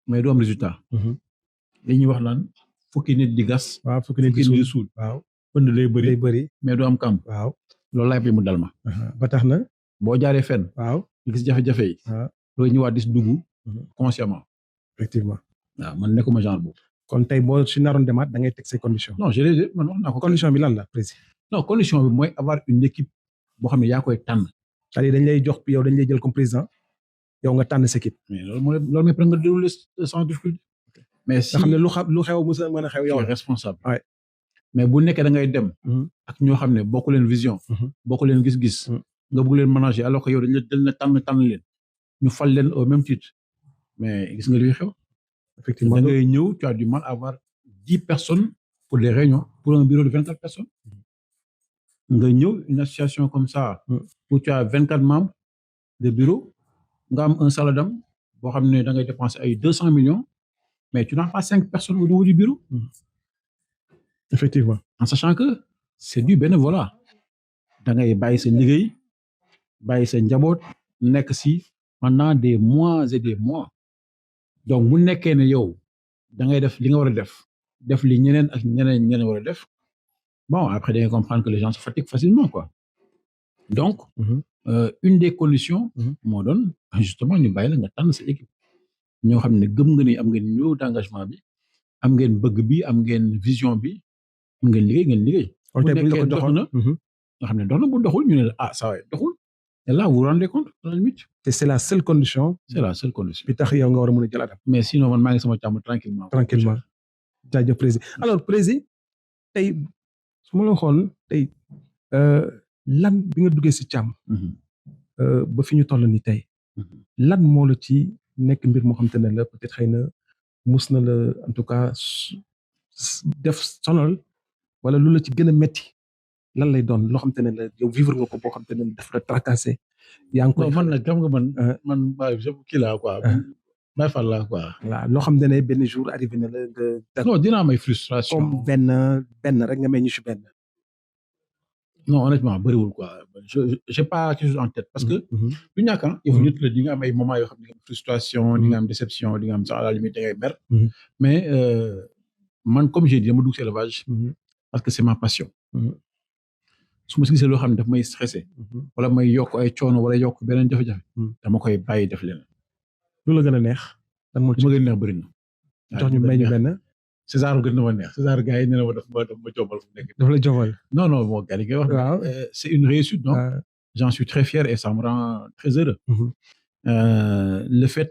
mais du am résultat.
Mhm.
li ñuy wax naan fukki nit di gas.
waaw fukki nit
di suul.
waaw
pënd day bëri
day bëri.
mais du am kamp.
waaw
loolu laay bi mu dal ma.
ba tax na.
boo jaaree fenn.
waaw
nga gis jafe-jafe yi.
waaw
loolu ñëwaat di si dugg.
Mhm.
consciemment.
effectivement.
waaw man nekkuma genre boobu.
kon tey boo si naroon demaat da ngay teg say conditions.
non man wax naa ko.
condition bi lan la président.
non condition bi mooy avoir une équipe boo xam ne yaa koy tànn.
c'est-à-dire dañ lay jox yow dañ lay jël comme président yow nga tànn sa équipe.
mais loolu mooy nga dérouler sans difficulté. mais si
nga xam ne lu xew mos a mën a xew yow.
responsable.
Ouais.
mais bu nekkee da ngay dem. ak ñoo xam ne bokku leen vision. bokku leen gis-gis. nga bëgg leen manager alors que yow dañ la tànn leen. ñu fal leen au même titre. mais gis nga luy xew.
effectivement
da ngay ñëw tu as du mal à avoir 10 personnes pour des réunions pour un bureau de 24 personnes. nga ñëw une association comme ça. où tu as 24 membres de bureau. nga am un salaire d'homme boo xam ne da ngay dépenser ay 200 millions. mais tu n'as pas 5 personnes au niveau du bureau.
effectivement.
en sachant que c'est du bénévolat. da ngay bàyyi sa liggéey bàyyi sa njaboot nekk si pendant des mois et des mois. donc bu nekkee ne yow da ngay def li nga war a def li ñeneen ak ñeneen war a def bon après da ngay comprendre que les gens se fatiguent facilement quoi. donc une des conditions moo doon justement ñu bàyyi la nga tànn sa équipe ñoo xam ne gëm nga ni am ngeen niveau d'engagement bi am ngeen bëgg bi am ngeen vision bi am ngeen liggéey.
kon tey bu ñu la ko joxoon
nga xam ne dox na bu doxul ñu ne la ça va doxul et là vous vous rendez compte à la limite.
te c'est la seule condition.
bi
tax yow nga war a mën a jël atam.
mais sinon man maa ngi sama càmm tranquillement.
jaajëf président alors président tey su ma la waxoon tey lan bi nga duggee si càmm. ba fi ñu toll nii tey. lan moo la ci nekk mbir moo xam te ne la peut-être xëy na mus na la en tout cas def sonal wala lu la ci gën a metti lan lay doon loo xam te ne la yow vivre nga ko boo xam te ne daf la tracassé. yaa ngi koy
man nag xam nga man kii laa quoi. may fal laa quoi.
voilà loo xam ne benn jour arrivé na la nga.
non dinaa may frustration.
comme benn rek nga may ñu si benn.
non honnêtement bëriwul quoi j'ai pas quelque chose en tête parce que. du ñàkk ah. yow nit la di nga am ay moments yoo xam ne di nga am frustration di nga am déception di nga am sax à la limite da ngay mer. mais man comme j'ai dit dama dugg si élevage. parce que c'est ma passion. su ma si gisee loo xam ne daf may stressé. wala may yokk ay coono wala yokk beneen jafe-jafe. dama koy bàyyi def leen.
lu la gën a neex. lan moo ci
ma gën a neex bëri na.
jox ñu may ñu benn.
César gën na ma neex César gars yi nee na ma daf ma jombal fu nekk.
daf la jombal.
non bon gars yi ngay wax.
waaw
c'est une réussite donc. j'en suis très fier et ça me rend très heureux. Le fait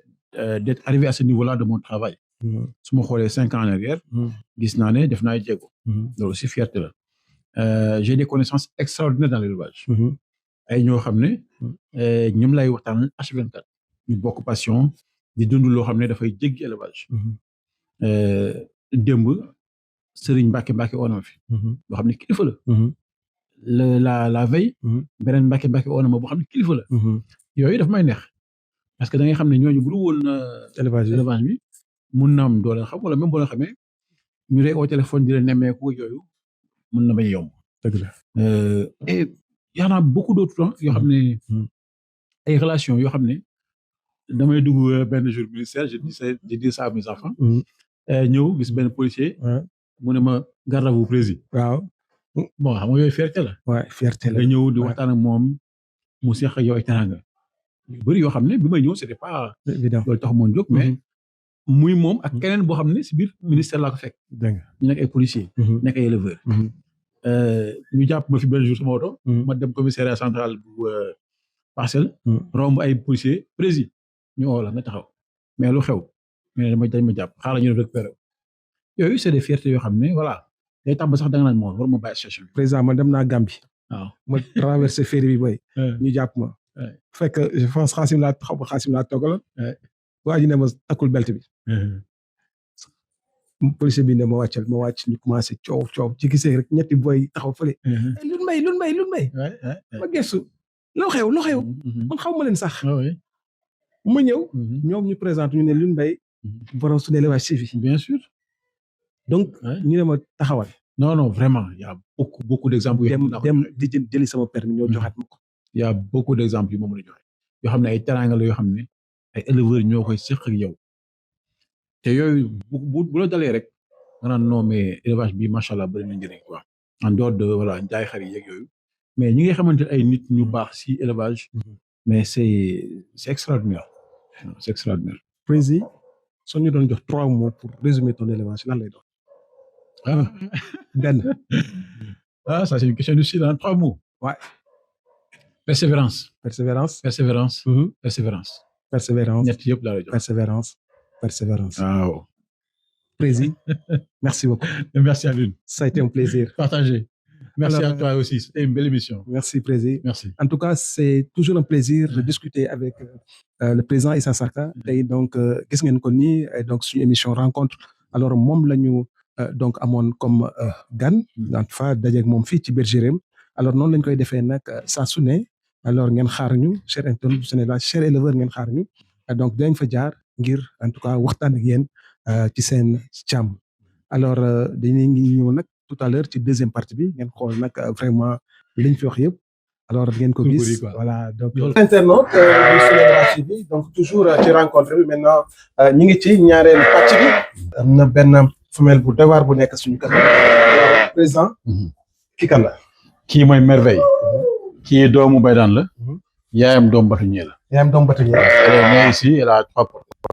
d'être arrivé à ce niveau-là de mon travail. su ma xoolee 5 ans en arrière. gis naa ne def naa ay jéego. loolu aussi fierté la. J'ai des connaissances extraordinaires dans l'élevage. ay ñoo xam ne. ñoom lay waxtaan H24. ñu bokk passion di dund loo xam ne dafay jéggi élevage. démb Serigne Mbacke woon na fi. boo xam ne kilifa la. la veille. beneen Mbacke woon na ma boo xam ne kilifa la. yooyu daf may neex. parce que da ngay xam ne ñooñu bu dul woon. élevage bi mun na am doole xam wala même boo la xamee ñu lay au téléphone di la nemmeeku yooyu mun na bañ a yomb.
dëgg la.
et y en a beaucoup d'autres yoo xam ne. ay relations yoo xam ne. damay dugg benn jour ministère je dis ça à mes enfants. ñëw gis benn policier. mu ne ma garde à vous président.
waaw.
bon xam nga yooyu fierté la.
waaw fierté la
nga ñëw di waxtaan ak moom mu seq ak yow ay teraanga. yu bëri yoo xam ne bi may ñëw c'était pas.
évident
loolu tax moon jóg mais. muy moom ak keneen boo xam ne si biir ministère laa ko fekk.
dëgg nga
ñu nekk ay policiers. nekk ay éleveurs. ñu jàpp ma fi benn jour sama oto. ma dem commissariat central bu Parcelles. romb ay policiers président. ñu woo la nga taxaw mais lu xew mais dañ ma jàpp xaaral ñu récupéré yooyu c'est des fiertés yoo xam ne voilà day tax ba sax da nga naan moom war ma bàyyi station bi.
président man dem naa Gambie.
waaw
ma traversé ferry bi boy. ñu jàpp ma. fekk je pense Xaasim laa toogaloon. waa ji ne ma takkul belt bi. policier bi ne ma wàccal ma wàcc ñu commencé coow ci gisee rek ñetti boy taxaw fële. lun may. ma gëstu loo xew. man xaw ma leen sax. ma ñëw. ñoom ñu présente ñu ne Lune Mbaye. borom suñu élevage civique.
bien sûr.
donc ñu ne ma taxawal.
non vraiment il y a beaucoup d'exemples
dem di jëli sama permis ñoo joxaat ma ko.
il y a beaucoup d'exemples yu ma mën a joxe yoo xam ne ay teraanga la yoo xam ne ay éleveurs ñoo koy seq ak yow te yooyu bu la dalee rek nga naan non mais élevage bi macha allah bëri na njëriñ quoi en dehors de voilà njaay xar yi yeeg yooyu mais ñi nga xamante ay nit ñu baax si élevage mais c'est extraordinaire c'est extraordinaire.
Président soo ñu doon jox 3 mots pour résumer ton élevage lan lay doon. benn.
Ça c'est une question difficile en 3 mots.
Ouais.
Persévérance. ñett yëpp laa lay jox.
Persévérance.
waaw.
Président merci beaucoup.
Merci à lui.
Ça a été un plaisir.
Partagé. Merci alors, à toi aussi. C'était une belle émission.
Merci, Président.
Merci.
En tout cas, c'est toujours un plaisir de discuter avec le président Issa Sarka. Et donc, gis ngeen ko nii donc suñu émission rencontre alors moom la ñu donc amoon comme gan. en tout cas dajeeg moom fii ci bergerie alors noonu lañ koy defee nag saa su ne alors ngeen xaar ñu cher internaute du Sénégal cher éleveur ngeen xaar ñu donc dinañ fa jaar ngir en tout cas waxtaan ak yéen ci seen càmm. alors dañuy ñëw nag tout à l'heure ci deuxième partie bi ngeen xool nag vraiment liñ fi wax yëpp alors ngeen ko gis voilà donc internaute du Sénégal TV donc toujours ci rencontre bi maintenant ñi ngi ci ñaareelu pàcc bi am na benn femelle bu devoir bu nekk suñu kanam président kii kan la
kii mooy merveille kii doomu Baydaan la yaayam doomu bâtonnier la elle est née ici elle a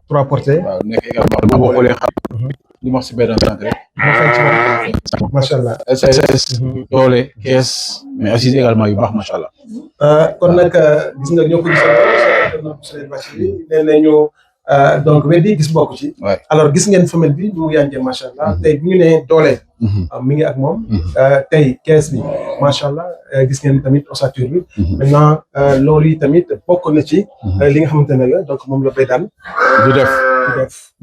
3 portées waaw nekk également boo xoolee xam li ma wax si Baydaan sànq rek
macha allah
SS doole kees mais assise également yu baax macha allah
kon nag gis nga ñoo ko gisee nee nañu donc weddi gis bokk ci alors gis ngeen femelle bi ñu mu yànjee macha allah tey bu ñu nee doole mi ngi ak moom tey kees bi macha allah gis ngeen tamit ossature bi maintenant loolu yi tamit bokk na ci li nga xamante ne la donc moom la Baydaan
du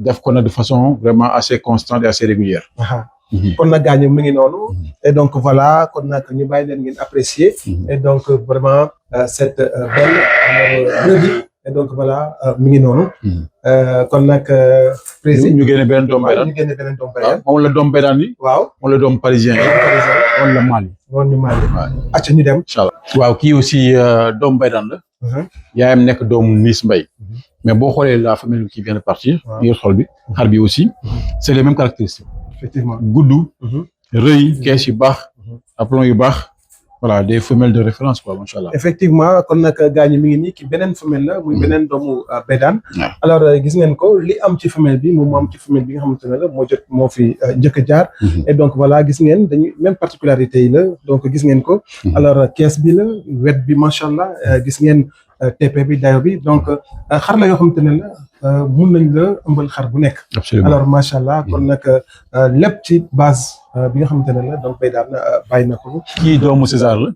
def ko na de façon vraiment assez constante et assez régulière
kon nag gaañu mi ngi noonu et donc voilà kon nag ñu bàyyi leen ngeen apprécier et donc vraiment cette belle brebis et donc voilà mi ngi noonu kon nag président
ñu génne beneen doomu Baydaan moom la doomu Baydaan yi
waaw
moom la doomu parisien yi moom la Mali
acca ñu dem
inchallah waaw kii aussi doomu Baydaan la yaayam nekk doomu Miss Mbaye mais boo xoolee la famille qui vient de partir biir xol bi xar bi aussi c'est les mêmes caractéristiques
effectivement
gudd rëy kees yu baax aplomb yu baax voilà des femelles de référence quoi macha allah.
effectivement kon nag gaañu mi ngi nii ki beneen femelle la muy beneen doomu Baydaan alors gis ngeen ko li am ci femelle bi moom moo am ci femelle bi nga xamante ne la moo fi njëkk a jaar et donc voilà gis ngeen dañuy même particularité yi la donc gis ngeen ko alors kees bi la wet bi macha allah gis ngeen TP bi dayo bi donc xar la yoo xamante ne la mun nañ la ëmbal xar bu nekk.
absolument
alors macha allah kon nag lépp ci base bi nga xamante ne la donc Baydaan bàyyi na ko.
kii doomu César la.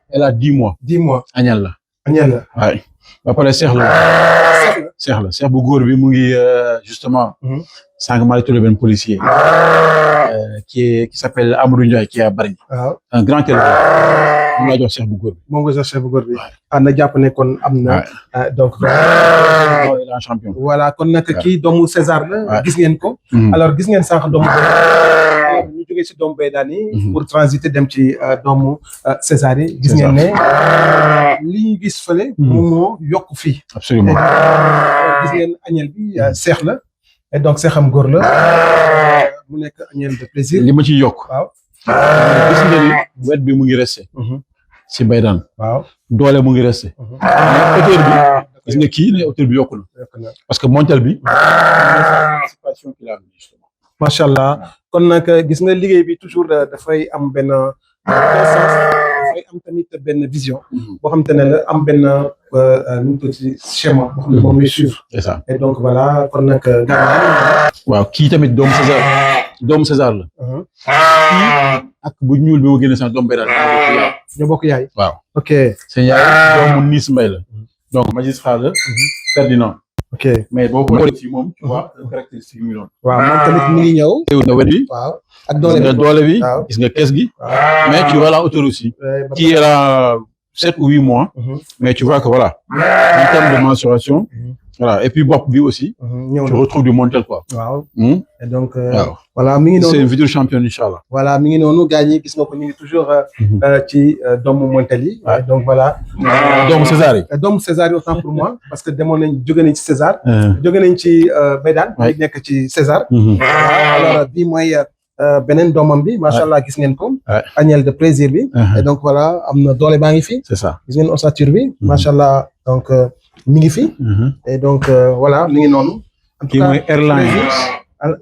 elle a 10 mois.
10 mois
añal la.
waaye
ba pare seex la seex bu góor bi mu ngi justement. sànq maa ngi tudd benn policier. qui s'appelle Amadou Ndiaye qui est à Bargny.
waaw
un grand éleveur. moom laa jox seex bu góor bi.
moom nga jox seex bu góor bi. na jàpp ne kon am na. donc.
il est un champion.
voilà kon nag kii doomu César la. gis ngeen ko. alors gis ngeen sànq doomu. ñu jógee si doomu Baydaan yi. pour transiter dem ci doomu César yi. gis ngeen ne li ñu gis fële. moom moo yokk fii.
absolument
gis ngeen añel bi seex la. et donc seexam góor la. mu nekk añel de plaisir.
li ma ciy yokk.
waaw.
gis nga ni wet bi mu ngi resté. si Baydaan.
waaw
doole mu ngi resté. mais hauteur bi gis nga kii ne hauteur bi yokku na. parce que montel bi. participation qu'il a justement.
macha allah kon nag gis nga liggéey bi toujours dafay am benn dafay am tamit benn vision. boo xamante ne la am benn nu mu tudd schéma boo xam ne moom muy suivre.
c'est ça
et donc voilà kon nag.
waaw kii tamit doomu César la. kii ak bu ñuul bi ma génne sax doomu Baydaan
ñoo bokk yaay.
waaw
ok
seen yaay doomu Niis Mbay la. donc magistrat la Ferdinand.
ok
mais boo ko xoolee fii moom tu vois caractéristique yi mu doon.
waaw moom tamit mi ngi ñëw.
na wet bi.
waaw ak
gis nga doole bi.
waaw
gis nga kees gi. mais tu vois la hauteur aussi. qui est là 7 ou 8 mois. mais tu vois que voilà en termes de mensuration. voilà et puis bopp bi aussi.
ñëw
tu
na
retrouves du Montel quoi.
waaw.
Hmm?
et donc
waaw
voilà mi ngi
c'est
noonu.
une future championne inchallah.
voilà mi ngi noonu gars ñi gis nga ko ñu ngi toujours ci doomu Montel yi.
Ouais.
donc voilà.
doomu César yi.
doomu César yi autant pour moi parce que demoon nañ jóge nañ ci César.
Euh,
jóge nañ ci Bédane.
Ouais.
bi nekk ci César.
mhm.
voilà alors bii mooy beneen doomam bi macha allah gis ngeen ko.
Ouais.
agnelle de plaisir bi.
Uh-huh.
et donc voilà am na doole baa ngi fi.
C'est ça.
gis ngeen ossature bi. macha allah donc mi ngi fi.
Mhm.
et donc voilà mi ngi noonu. en tout
kii
cas
mooy Airlines.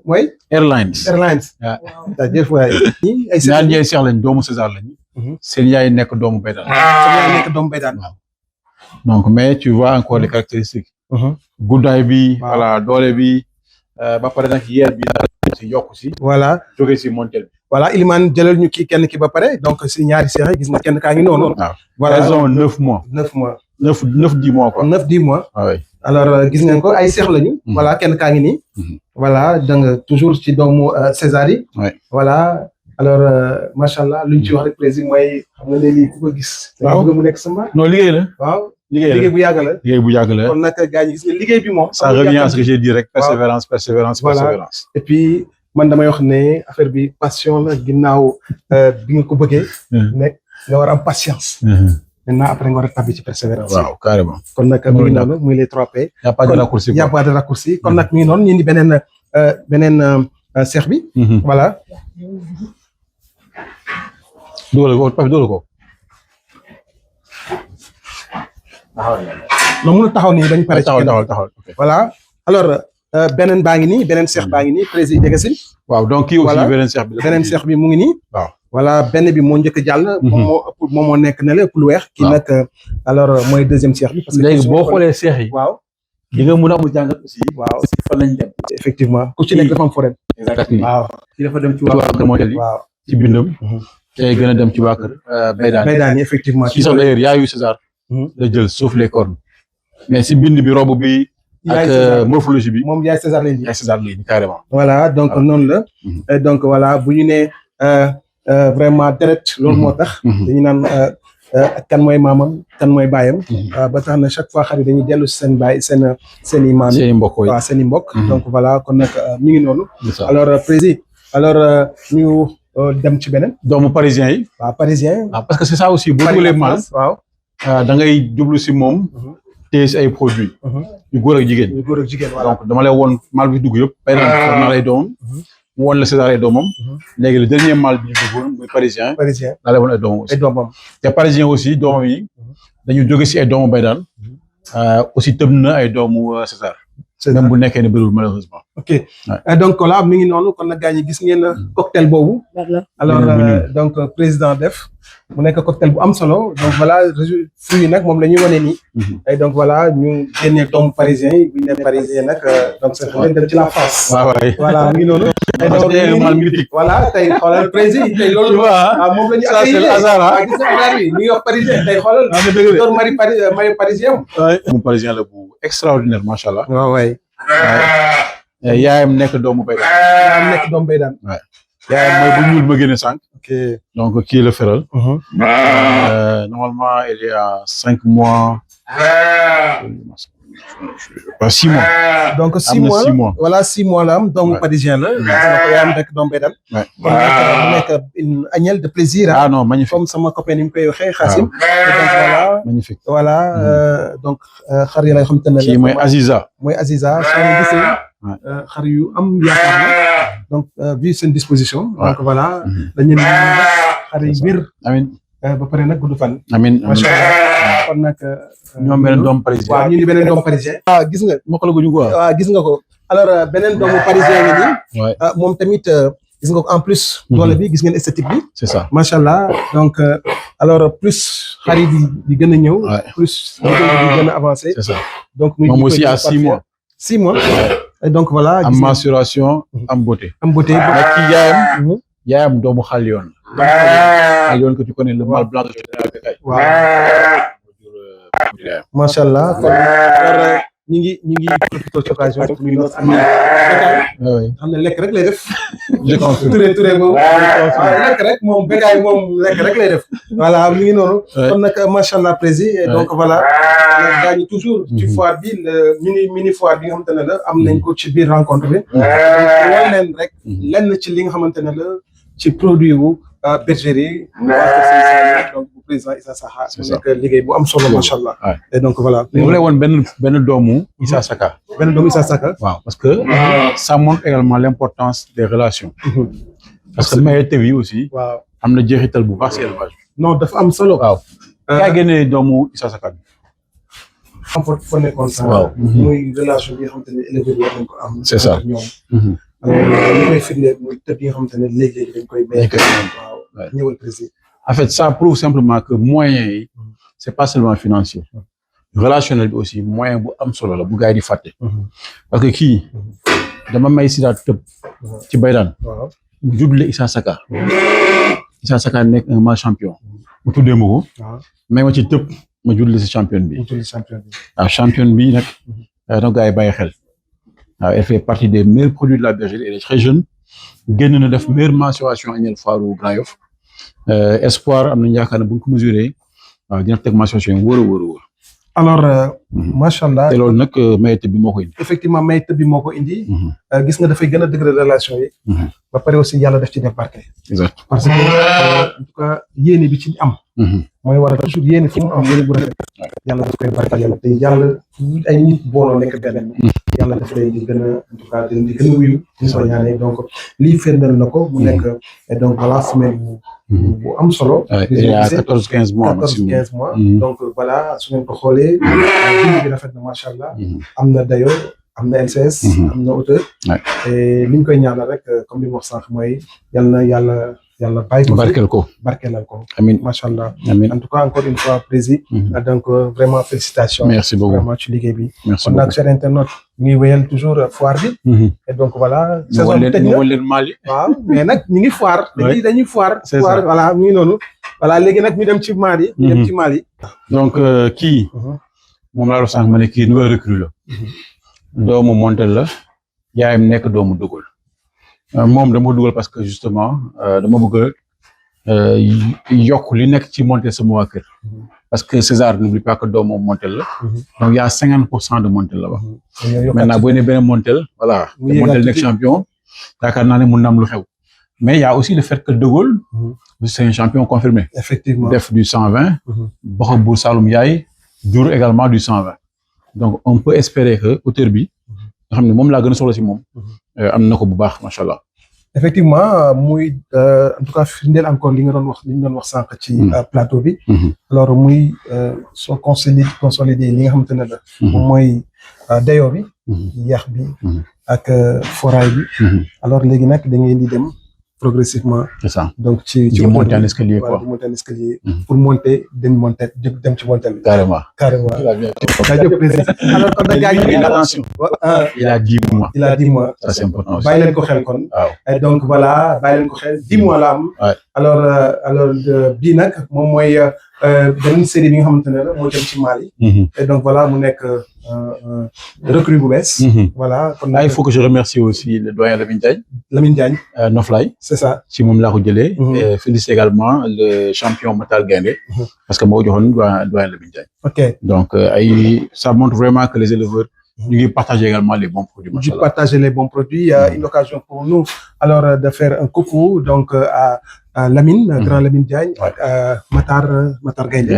mooy
Airlines.
Airlines.
waaw
jaajëf waay. ñii ay
ñaar
sëñ
ñooy seex lañ doomu César lañ.
Mhm.
seen yaay nekk doomu Bédane.
yi nekk doomu Bédane.
donc mais tu vois encore les caractéristiques. guddaay bi.
Waaw.
voilà doole bi. ba pare nag yeer bi daal ci yokku si.
voilà
jóge si Montel bi.
voilà Ilimane jëlal ñu kii kenn ki ba pare donc si ñaari seex yi gis nga kenn kaa ngi noonu.
waaw
voilà
elles ont 9 mois.
9 mois
9-10 mois quoi.
9-10 mois.
ah oui.
alors gis ngeen ko ay seex lañu.
Mhm.
voilà kenn kaa ngi nii.
Mhm.
voilà donc toujours ci doomu César yi.
Ouais.
voilà alors macha allah luñ ci wax rek président mooy xam nga ne lii ku ko gis.
Waaw.
da bëgg mu nekk sa mbaar.
non liggéey la.
waaw
liggéey
liggéey
la
bu yàgg la.
liggéey bu yàgg la.
kon nag gars ñi gis nga liggéey bi moom.
ça
amul
revient à
yàgg.
ce que j'ai dit rek. persévérance persévérance
Voilà.
persévérance.
et puis man damay wax ne affaire bi passion la ginnaaw bi nga ko bëggee. nekk nga war a am patience. maintenant après nga war a tabbi ci persévérance.
waaw carrément.
kon nag mi ngi noonu muy les 3P.
y a pas de raccourci
y a
quoi.
pas de raccourci kon nag mi ngi noonu ñu indi beneen seex bi.
Mhm.
voilà.
dugal ko Pape dugal ko.
non mënul taxaw nii dañ pare ci kenn.
taxawal ok.
voilà alors beneen baa ngi nii beneen seex baa ngi nii président Degassine.
waaw donc kii aussi
Voilà.
beneen seex bi la.
beneen seex bi mu ngi nii.
waaw.
voilà benn bi moo njëkk a jàll. moom moo ëpp moom moo nekk ne la ëpp lu weex. kii
Waaw.
nag alors mooy deuxième seex bi. parce que
léegi boo xoolee seex yi.
waaw
di nga mën a am jàngat aussi.
waaw
si fan lañ dem.
effectivement ku ci nekk dafa am forêt.
exactement.
waaw kii dafa dem ci
ci waa kër Montel yi.
waaw
ci bindam. tey gën a dem ci waa kër Bédane.
Bédane effectivement.
ci sax d'ailleurs yaayu César.
Mhm.
la jël sauf les cornes. mais si bind bi robe bi.
Yaay
ak
César.
morphologie bi.
moom yaay César lañ ji.
yaay César lii carrément.
voilà donc
Voilà.
noonu la.
Mhm.
Et donc voilà bu ñu nee vraiment deret loolu moo tax.
Mhm.
dañu naan kan mooy maamam kan mooy baayam. ba tax na chaque fois xarit dañuy dellu si seen baay seen i maam yi.
seen i mbokk yi.
waaw seen i mbokk.
Mhm.
donc voilà kon nag mi ngi noonu.
c'est ça.
alors président alors ñu dem ci beneen.
doomu parisien yi.
waaw parisien.
waaw parce que c'est ça aussi boo
Paris
dugalee
la
maal.
France, waaw.
da ngay jublu si moom. téye si ay produits. yu góor ak jigéen.
ñu góor ak jigéen voilà.
donc dama lay woon mal bi dugg yëpp. bay naan naa lay doomam. woon la César ay doomam. léegi le dernier mal bi ñu duggoon muy parisien.
parisien
daa lay woon ay doomam aussi.
ay doomam.
te parisien aussi doomam yi. dañu jóge si ay doomu Bédane. aussi tëb na ay doomu César. même bu nekkee ne bëriwul malheureusement.
ok donc là mi ngi noonu kon nag gars ñi gis ngeen cocktail boobu. alors donc président def mu nekk cocktail bu am solo donc voilà fruits yi nag moom la ñuy wane nii. et donc voilà ñu génnee doomu parisien yi bu ñu nee parisien nag donc c'est vrai dem ci la France.
waaw waay.
voilà mi ngi noonu. et donc
c'est un mal mythique.
voilà tey xoolal président tey loolu.
tu vois
ah moom la ñu
ça c'est le hasard ah.
gis nga hasard bi ñu ngi wax parisien tey xoolal.
ah dëgg la
docteur Marie parisien.
moom parisien la bu extraordinaire macha allah.
waaw waay.
yaayam nekk doomu Bédane.
yaa nekk doomu Bédane.
yaayam mooy bu ñuul ma génne sànq.
ok.
donc kii la feral. Normalement elle est à 5 mois. 6 mois.
donc 6
am na
mois
6 mois.
voilà 6 mois la am doomu
Ouais.
parisien la. gis nga ko yaayam nekk doomu Bédane.
Ouais.
kon nag mu nekk une agnelle de plaisir.
ah non magnifique.
comme sama copain ni mu koy waxee Xaasim. donc voilà.
magnifique.
voilà donc xar yi la xam te ne
kii mooy Aziza.
mooy Aziza soo leen gisee xar yu am yaakaar la donc vu seen disposition. donc voilà dañu ne xar yi wér
amiin
ba pare nag gudd fan.
amiin
macha allah kon nag.
ñoom beneen doomu parisien.
waaw ñu ni beneen doomu parisien. gis nga.
mokk la guñu quoi.
waaw gis nga ko alors beneen doomu parisien nga nii.
Ouais.
moom tamit gis nga ko en plus. doole bi gis ngeen esthétique bi.
c'est ça.
macha allah donc alors plus xar yi di gën a ñëw.
Ouais.
plus di gën a avancé.
c'est ça.
donc muy
moom aussi à 6 mois.
6 mois. et donc voilà.
am
gis ngeen
mensuration am beauté.
am beauté.
mais kii yaayam doomu xaal yoon. xaal yoon que tu connais le mâle blanc de
waaw macha allah kon ñu ngi profité ci occasion bi muy noos am xam ne lekk rek lay def.
je confirme.
Touré boobu. lekk rek moom békaay moom lekk rek lay def. voilà mi ngi noonu. kon nag macha allah président et donc voilà gaa ñi toujours ci foire bi le mini foire bi nga xamante ne la am nañ ko ci biir rencontre bi wooy leen rek lenn ci li nga xamante ne la ci produit wu bergerie donc bu président Issa Saka mu nekk liggéey bu am solo macha allah et donc voilà
mu lay woon benn doomu Issa Saka
waaw
parce que ça montre également l'importance des relations parce que maillot bi aussi
waaw
am na jeexital bu baax si élevage
non dafa am solo
waaw yaa génnee doomu Issa Saka bi
am fa nekkoon sax
waaw
muy relation bi nga xamante ne éleveur war nañ ko am
c'est ça
ñoom li koy firndeel muy tëb yi nga xamante ne léegi-léegi dañ koy béy waaw ñëwal président
en fait ça prouve simplement que moyens yi c'est pas seulement financier relationnel bi aussi moyen bu am solo la bu gars yi di fàtte parce que kii dama may si daal tëb ci baydaan mu juddle Issa Saka nekk un mal champion mu tuddee ma ko may ma ci tëb ma juddle si champion bi waaw champion bi nag na gars yi bàyyi xel waaw elle fait partie des meilleurs produits de la bergerie elle est très jeune génn na def meilleure mensuration annuelle foire Grand Yoff espoir am nañu yaakaar ne bu ñu ko mesuré waaw dina teg mensuration wóor a wóor
alors macha allah
te loolu nag mayete bi moo ko indi
effectivement mayete bi moo ko indi gis nga dafay gën a dëgëral relation yi ba pare aussi yàlla def ci def barke
exact
parce que en tout cas yéene bi ci am mooy war a toujours yéene fu mu am yéene bu rafet yàlla daf koy barkal yàlla te yàlla ay nit booloo nekk benn yàlla daf lay di gën a en tout cas di gën a wuyu ñu ko ñaanee donc lii firndeel na ko mu nekk donc voilà semaine bu am solo
il y a 14-15 mois
14-15 mois donc voilà su ngeen ko xoolee bind bi rafet na macha allah am na dayo am na LCS am na hauteur et li ñu koy ñaanal rek comme li mu wax sànq mooy yal na yàlla bàyyi ko barkeelal ko
amiin
macha allah
amiin
en tout cas encore une fois président donc vraiment félicitations
merci beaucoup
vraiment ci liggéey bi
merci
kon nag cher internaute ñuy wéyal toujours foire bi et donc voilà saison bi tëj na
leen Mali
waaw mais nag ñu ngi foire dañuy foire voilà mu ngi noonu voilà léegi nag ñu dem ci Mali
donc kii moom laa doon sànq ma ne kii nouvelle recrue la doomu Montel la yaayam nekk doomu Dogol moom dama ko dugal parce que justement dama bëgg a yokk li nekk ci Montel sama waa kër parce que César n'oublie pas que doomu Montel la donc il y a 50% de Montel la wax maintenant boo nee beneen Montel voilà te Montel nekk champion yaakaar naa ne mun na am lu xew mais il y a aussi le fait que De Gaulle c'est un champion confirmé
effectivement
def du 120 Bokk Buur Saloum Yaay jur également du 120 donc on peut espérer que auteur bi nga xam ne moom laa gën a soxla si moom am na ko bu baax macha allah
effectivement muy en tout cas firndeel encore li nga doon wax li ñu doon wax sànq ci plateau bi alors muy soo consolider li nga xamante ne la moom mooy dayoo bi yax bi ak foraay bi alors léegi nag da ngeen di dem progressivement
c'est ça
donc ci
monter un escalier quoi
di monter un escalier pour monter dem ci monter
carrément
jaajëf président alors kon nag gars yi
attention il a 10 mois ça c'est important
bàyyi leen ko xel kon et donc voilà bàyyi leen ko xel 10 mois la am alors bii nag moom mooy benn série bi nga xamante ne la moo jëm ci Mali et donc voilà mu nekk recrue bu bees voilà kon
il faut que je remercie aussi le doyen Lamine Diagne Noflay
c'est ça
ci moom laa ko jëlee et félicite également le champion Matar Gaindé parce que moo ko joxoon doyen Lamine Diagne
ok
donc ça montre vraiment que les éleveurs ñu ngi partager également les bons produits machallah
partager les bons produits une occasion pour nous alors de faire un coucou donc à Lamine grand Lamine Diagne ak Matar Gaindé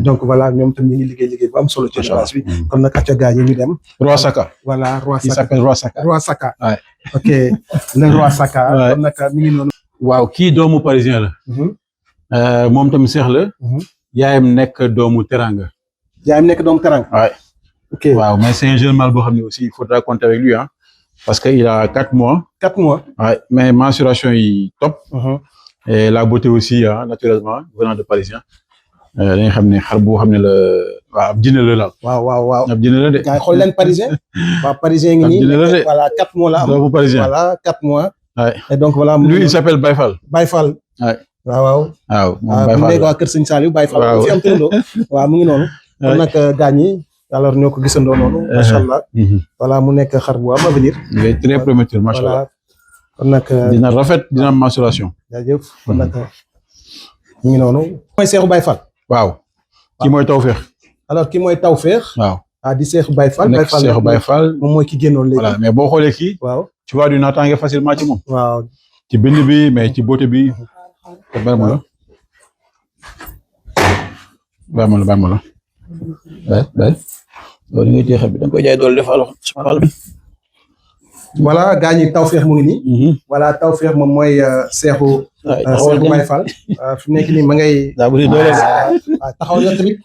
donc voilà ñoom tam ñu ngi liggéey bu am solo ci élevage bi kon nag acca gars yi ñu dem
Roi Saka
voilà
il s'appelle Roi Saka
ok le Roi Saka kon nag mi ngi noonu
waaw kii doomu parisien la moom tam seex la yaayam nekk doomu teranga
ok
waaw mais c'est un jeune mâle boo xam ne aussi il faudra compter avec lui parce que il a 4 mois ouais mais mensuration yi top et la beauté aussi naturellement venant de parisien dañuy xam ne xar boo xam ne la waaw ab jinne la daal
waaw
ab jinne la de
xool leen parisien waaw parisien ngi nii voilà 4 mois la am
doomu parisien
voilà 4 mois
ouais
et donc voilà
lui il s'appelle Baye Fall
ouais waaw
moom Baye Fall
waa kër Sëñ Saliou Baye Fall fi am tëndoo waaw mu ngi noonu kon nag gaañ yi alors ñoo ko gisandoo noonu macha allah voilà mu nekk xar bu am avenir
il est très prometteur macha allah
kon nag
dina rafet dina am mensuration
jaajëf kon nag mu ngi noonu mooy Seexu Baye Fall
waaw kii mooy Tawfeex
alors ki mooy Tawfekh.
waaw
di Cheikh Baye Fall.
nekk Cheikh Baye Fall
moom mooy ki génnoon léegi.
voilà mais boo xoolee kii.
waaw
tu vois du naataange facilement ci moom.
waaw
ci bind bi mais ci beauté bi. bàyyi ma la. loolu ngay jeexal bi da nga koy jaay doole def alors
voilà gaa ñi Tawfekh mu ngi nii. voilà Tawfekh moom mooy Cheikhou. Cheikhou Baye Fall. fi mu nekk nii ma ngay.
daa bëri doole de.
waaw taxaw na tamit.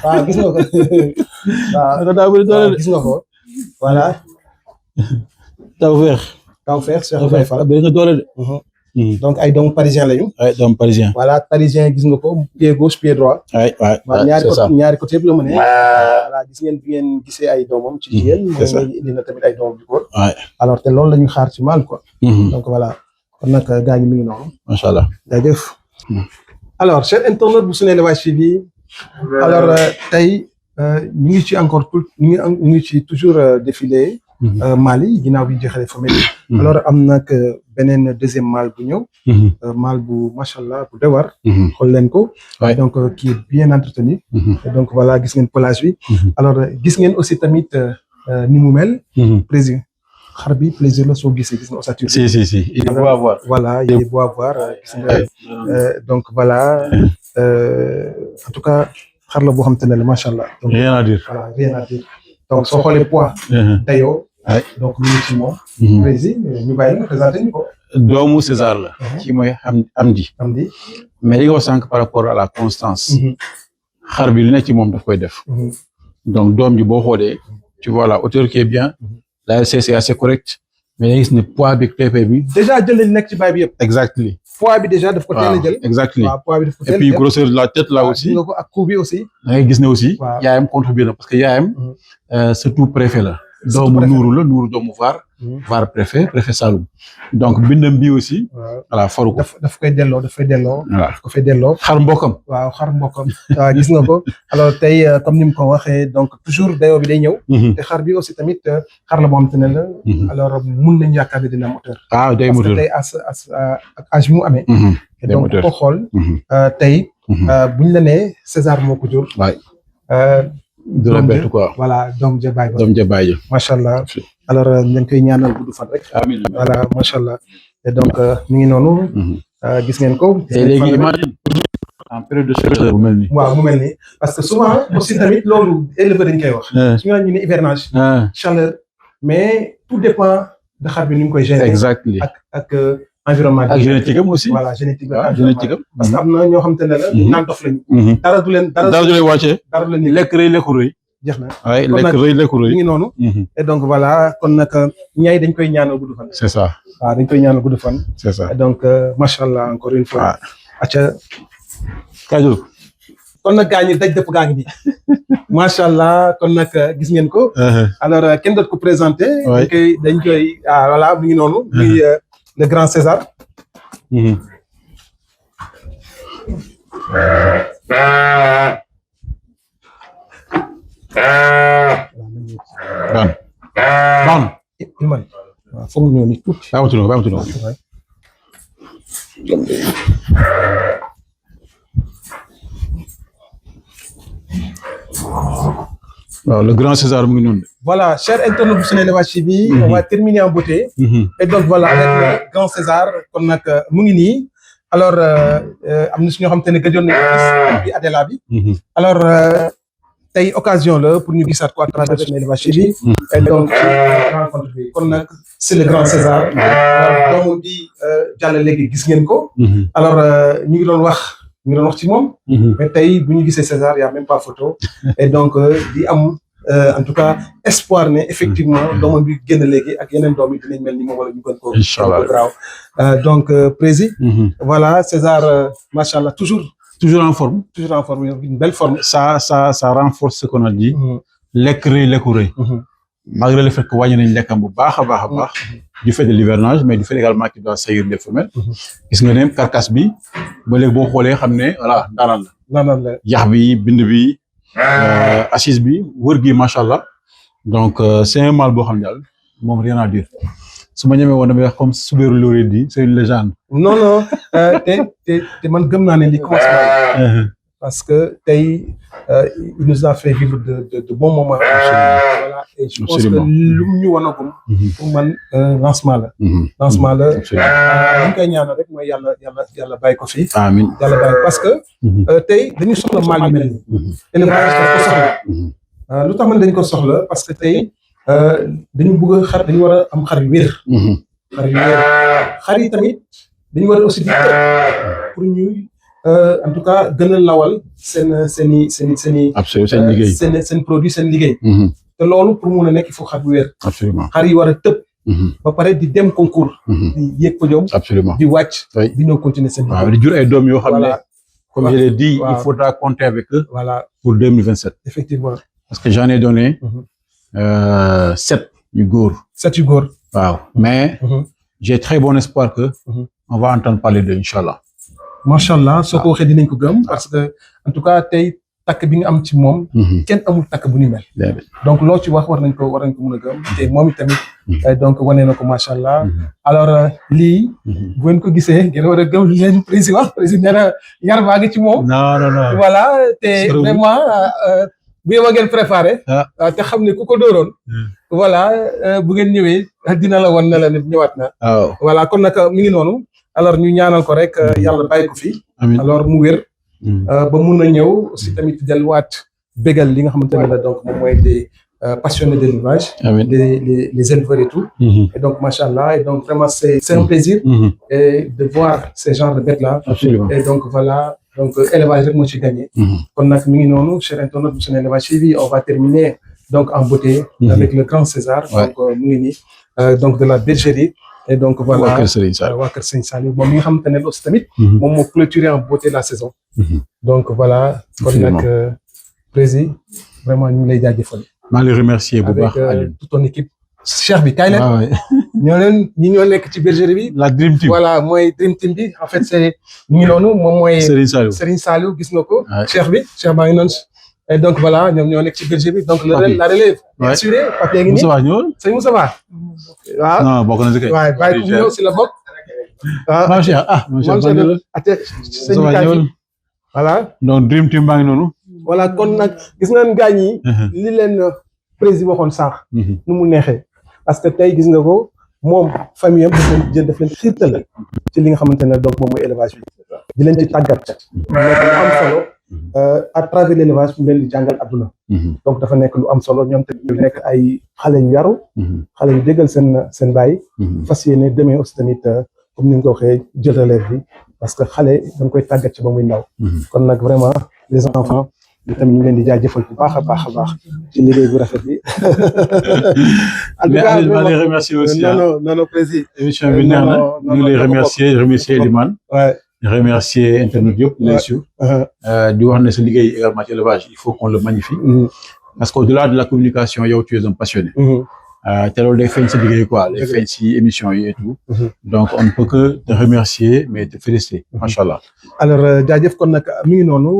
waaw gis nga ko. waaw
daa bëri doole de.
gis nga ko. voilà. Tawfekh Cheikhou Baye Fall.
bëri na doole de.
donc ay doomu parisien lañu.
ay doomu parisien.
voilà parisien gis nga ko pied gauche pied droit.
waaw
ñaari côté yëpp la mën voilà gis ngeen bi ngeen gisee ay doomam ci jigéen. c'est ça indi na tamit ay doomam yu góor. alors te loolu la ñu xaar ci maal quoi. donc voilà kon nag gaa ñi mi ngi noonu.
macha allah
jaajëf. alors cher internaute bu SeneInnovation TV. alors tey ñu ngi ci encore ñu ngi ci toujours défilé. Mali ginnaaw bi ñu jeexalee famille. alors am nag beneen deuxième mal bu ñëw. mal bu macha allah bu dewar. xool leen ko. donc qui est bien entretenu. et donc voilà gis ngeen pelage bi. alors gis ngeen aussi tamit ni mu mel. plaisir xar bi plaisir la soo gisee gis nga ossature.
si il est beau à voir.
voilà il est beau à voir gis nga donc voilà en tout cas xar la boo xam te ne la macha allah.
rien à dire.
voilà rien à dire. donc soo xoolee poids. dayoo. donc ñu ngi ci moom. président ñu bàyyi la présenté ñu ko.
doomu César la. kii mooy Amdi. mais li nga wax sànq par rapport à la constance. xar bi lu nekk ci moom daf koy def. donc doom ji boo xoolee. tu vois la hauteur qui est bien. la LC c'est assez correct. mais da gis ne poids bi TP bi.
déjà jël nañ nekk ci baay bi yëpp.
exactly.
poids bi déjà daf ko teel a jël.
exactly.
waaw poids bi daf ko teel a
et puis grosseur de la tête là aussi.
nga ko ak coup bi aussi.
da ngay gis ne aussi. yaayam contribué na parce que yaayam. surtout préfet la. doomu nuuru la nuuru doomu var préfet Saloum donc bindam bi aussi. voilà faru ko.
daf koy delloo daf koy delloo.
voilà
daf ko fay delloo.
xar mbokkam.
waaw xar mbokkam. waaw gis nga ko alors tey comme ni mu ko waxee donc toujours dayoo bi day ñëw. te xar bi aussi tamit xar la boo xamante ne la. alors mun nañu yaakaar ne dina moteur.
day moteur
parce que tey ak âge bi mu amee.
day
donc ko xool. tey. buñ la nee César moo ko jur.
de la bête quoi.
voilà doom ja baay ba.
doom ja baay ja.
macha allah alors ñu ngi koy ñaanal gudd fan rek.
amiin
voilà macha allah. et donc mi ngi noonu. gis ngeen ko.
te léegi imagine en période de chaleur bu mel nii.
waaw mu mel nii parce que souvent aussi tamit loolu éleveur dañ koy wax. su ñu naan ñu ne hivernage. chaleur mais tout dépend de xar bi ni ñu koy gérer.
exactly
ak environnement.
ak génétique am aussi.
voilà génétique
am génétique am.
parce que am na ñoo xamante ne la. naan dof lañu. dara du leen
wàccee.
dara du leen
lekk rëy lekku rëy.
jeex na
waaye lekk rëy lekku rëy.
mi ngi noonu. et donc voilà kon nag ñaay dañ koy ñaanal gudd fan.
c'est ça.
waaw dañ koy ñaanal gudd fan.
c'est ça
et donc macha allah encore une fois. acca
Kajoor.
kon nag gaa ñi daj dëpp gaa ngi nii. macha allah kon nag gis ngeen ko. alors kenn doot ko présenté. dañ koy voilà mi ngi noonu. muy le grand César.
baax
man waaw foog ñu ñëw ni tuuti.
waaw le grand César mu ngi noonu.
voilà cher internaute bu SeneInnovation TV. on va terminer en beauté. et donc voilà avec le grand César kon nag mu ngi nii. alors am na si ñoo xamante ne gëjoon nañu gis bi Adela bi. alors tey occasion la pour ñu gisaat ko à travers SeneInnovation TV. et donc rencontre bi kon nag c'est le grand César. doomu bi jàll léegi gis ngeen ko. alors ñu ngi doon wax ci moom. mais tey bu ñu gisee César y a même pas photo. et donc di am en tout cas espoir ne effectivement doomam bi génn léegi ak yeneen doom yi dinañ mel ni moom wala ñu gën ko.
inchallah
graaw donc prési. voilà César macha allah toujours
en forme.
une belle forme.
ça renforce ce qu'on a dit. lekk rëy lekku rëy. malgré le fait que wàññi nañ lekkam bu baax a baax. du fait de l'hivernage mais du fait également qu'il doit saillir des femelles. gis nga ne carcasse bi ba léegi boo xoolee xam ne voilà daanaan la. yax bi bind bi. assise bi wër gi macha allah. donc c'est un mâle boo xam ne daal moom rien à dire su ma ñemee woon damay wax comme Soubeyrou l'aurait dit c'est une légende.
non te man gëm naa ne li commencement parce que tey il nous a fait vivre de bons moments. Voilà et je pense que lu ñu wanagum pour man lancement la. lancement la li ñu koy ñaanal rek mooy yàlla bàyyi ko fi.
amiin
yàlla bàyyi parce que tey dañu soxla maal yu mel nii. élevage daf ko soxla. lu tax man dañu ko soxla parce que tey dañu bëgg a xar dañu war a am xar yu wér. xar yu wér xar yi tamit dañu war a aussi di pour ñuy en tout cas gën a lawal seen
absolument seen liggéey
seen produit seen liggéey. te loolu pour mun a nekk il faut xar bu wér.
absolument
xar yi war a tëb. ba pare di dem concours. di yéeg podium.
absolument
di wàcc. di ñëw continuer seen liggéey.
waaw di jur ay doom yoo xam ne. comme je l'ai dit
waaw.
il faudra compter avec eux.
voilà
pour 2027.
effectivement.
parce que j'en ai donné 7 yu góor.
7 yu góor.
waaw mais j'ai très bon espoir que on va entendre parler de inchallah.
macha allah soo ko waxee dinañ ko gëm parce que en tout cas tey takk bi nga am ci moom. kenn amul takk bu ni mel. donc loo ci wax war nañ ko mën a gëm te moom itamit. donc wane na ko macha allah. alors lii. bu ngeen ko gisee ngeen war a gëm li leen président wax président nee na yar baa ngi ci moom.
non.
voilà te vraiment bu yeboo ngeen préparé. te xam ne ku ko dóoroon. voilà bu ngeen ñëwee dina la wan ne la nit ñëwaat na. voilà kon nag mi ngi noonu. alors ñu ñaanal ko rek yàlla bàyyi ko fi. alors mu wér. ba mun a ñëw aussi tamit delluwaat bégal li nga xamante ne la donc moom mooy des passionnés d'élevage. les éleveurs et tout. et donc macha allah et donc vraiment c'est un plaisir. et de voir ces genres de bêtes là.
absolument
et donc voilà donc élevage rek moo ci gagné. kon nag mi ngi noonu cher internaute bu SeneIlevage TV on va terminer donc en beauté. avec le grand César. donc mu ngi nii donc de la bergerie. et donc voilà waa Kër Serigne Saliou moom mi nga xamante ne aussi tamit. moom moo clôturé en beauté la saison. donc voilà. kon nag président vraiment ñu ngi lay jaajëfal.
maa ngi lay remercier bu baax
avec toute ton équipe. Cheikh bi kaay leen. ñoo nekk ci bergerie bi.
la Dream Team
voilà mooy Dream Team bi en fait c'est ñu ngi noonu moom mooy.
Serigne
Saliou gis nga ko. Cheikh baa ngi noonu. et donc voilà ñoom ñoo nekk ci bergerie bi donc la relève. assuré papier ngi nii
Moussa ñëwul.
sëñ Moussa waaw.
non bokk na si kay.
waaw bàyyi ko ñëw si la bokk.
maam Cheikh
voilà.
donc Dream Team baa ngi noonu.
voilà kon nag gis nga gaañ yi. li leen président waxoon sànq. nu mu neexee parce que tey gis nga ko moom famille am daf leen xiirtal ci li nga xamante ne donc moom mooy élevage bi. di leen ci tàggat. nekk lu am solo. à travers l'élevage mu leen di jàngal adduna. donc dafa nekk lu am solo ñoom tamit ñu nekk ay xale yu yaru. xale yu déggal seen baay. fas yéene demee aussi tamit comme ni nga ko waxee jël relève bi parce que xale da nga koy tàggat ci ba muy ndaw. kon nag vraiment les enfants ñu tamit ñu leen di jaajëfal bu baax a baax ci liggéey bu rafet bi. en tout cas
maa ngi lay remercier aussi.
non président.
émission bi neex na ñu ngi lay remercier Elimane. remercier internautes yëpp bien sûr. di wax ne sa liggéey également ci élevage il faut qu'on le magnifie. parce que au-delà de la communication yow tu es un passionné. te loolu day feeñ sa liggéey quoi day feeñ si émission yi et tout. donc on ne peut que te remercier mais te féliciter. macha allah.
alors jaajëf kon nag mi ngi noonu.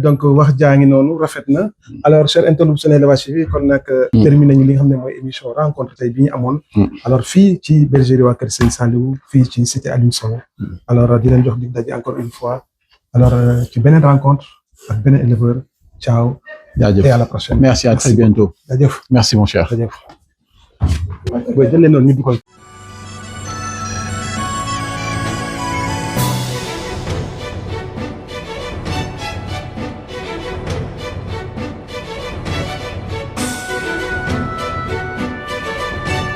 donc wax jaa ngi noonu rafet na. alors cher internaute bu SeneIlevage TV kon nag. terminé ñu li nga xam ne mooy émission rencontre tey bi ñu amoon. alors fii ci bergerie waa Kër Serigne Saliou fii ci cité Alioune Sow. alors di leen jox di daje encore une fois. alors ci beneen rencontre ak beneen éleveur. ciao.
jaajëf
et à la prochaine.
merci à très bientôt.
jaajëf
merci mon cher.
jaajëf. booy jëlee noonu ñu dugal.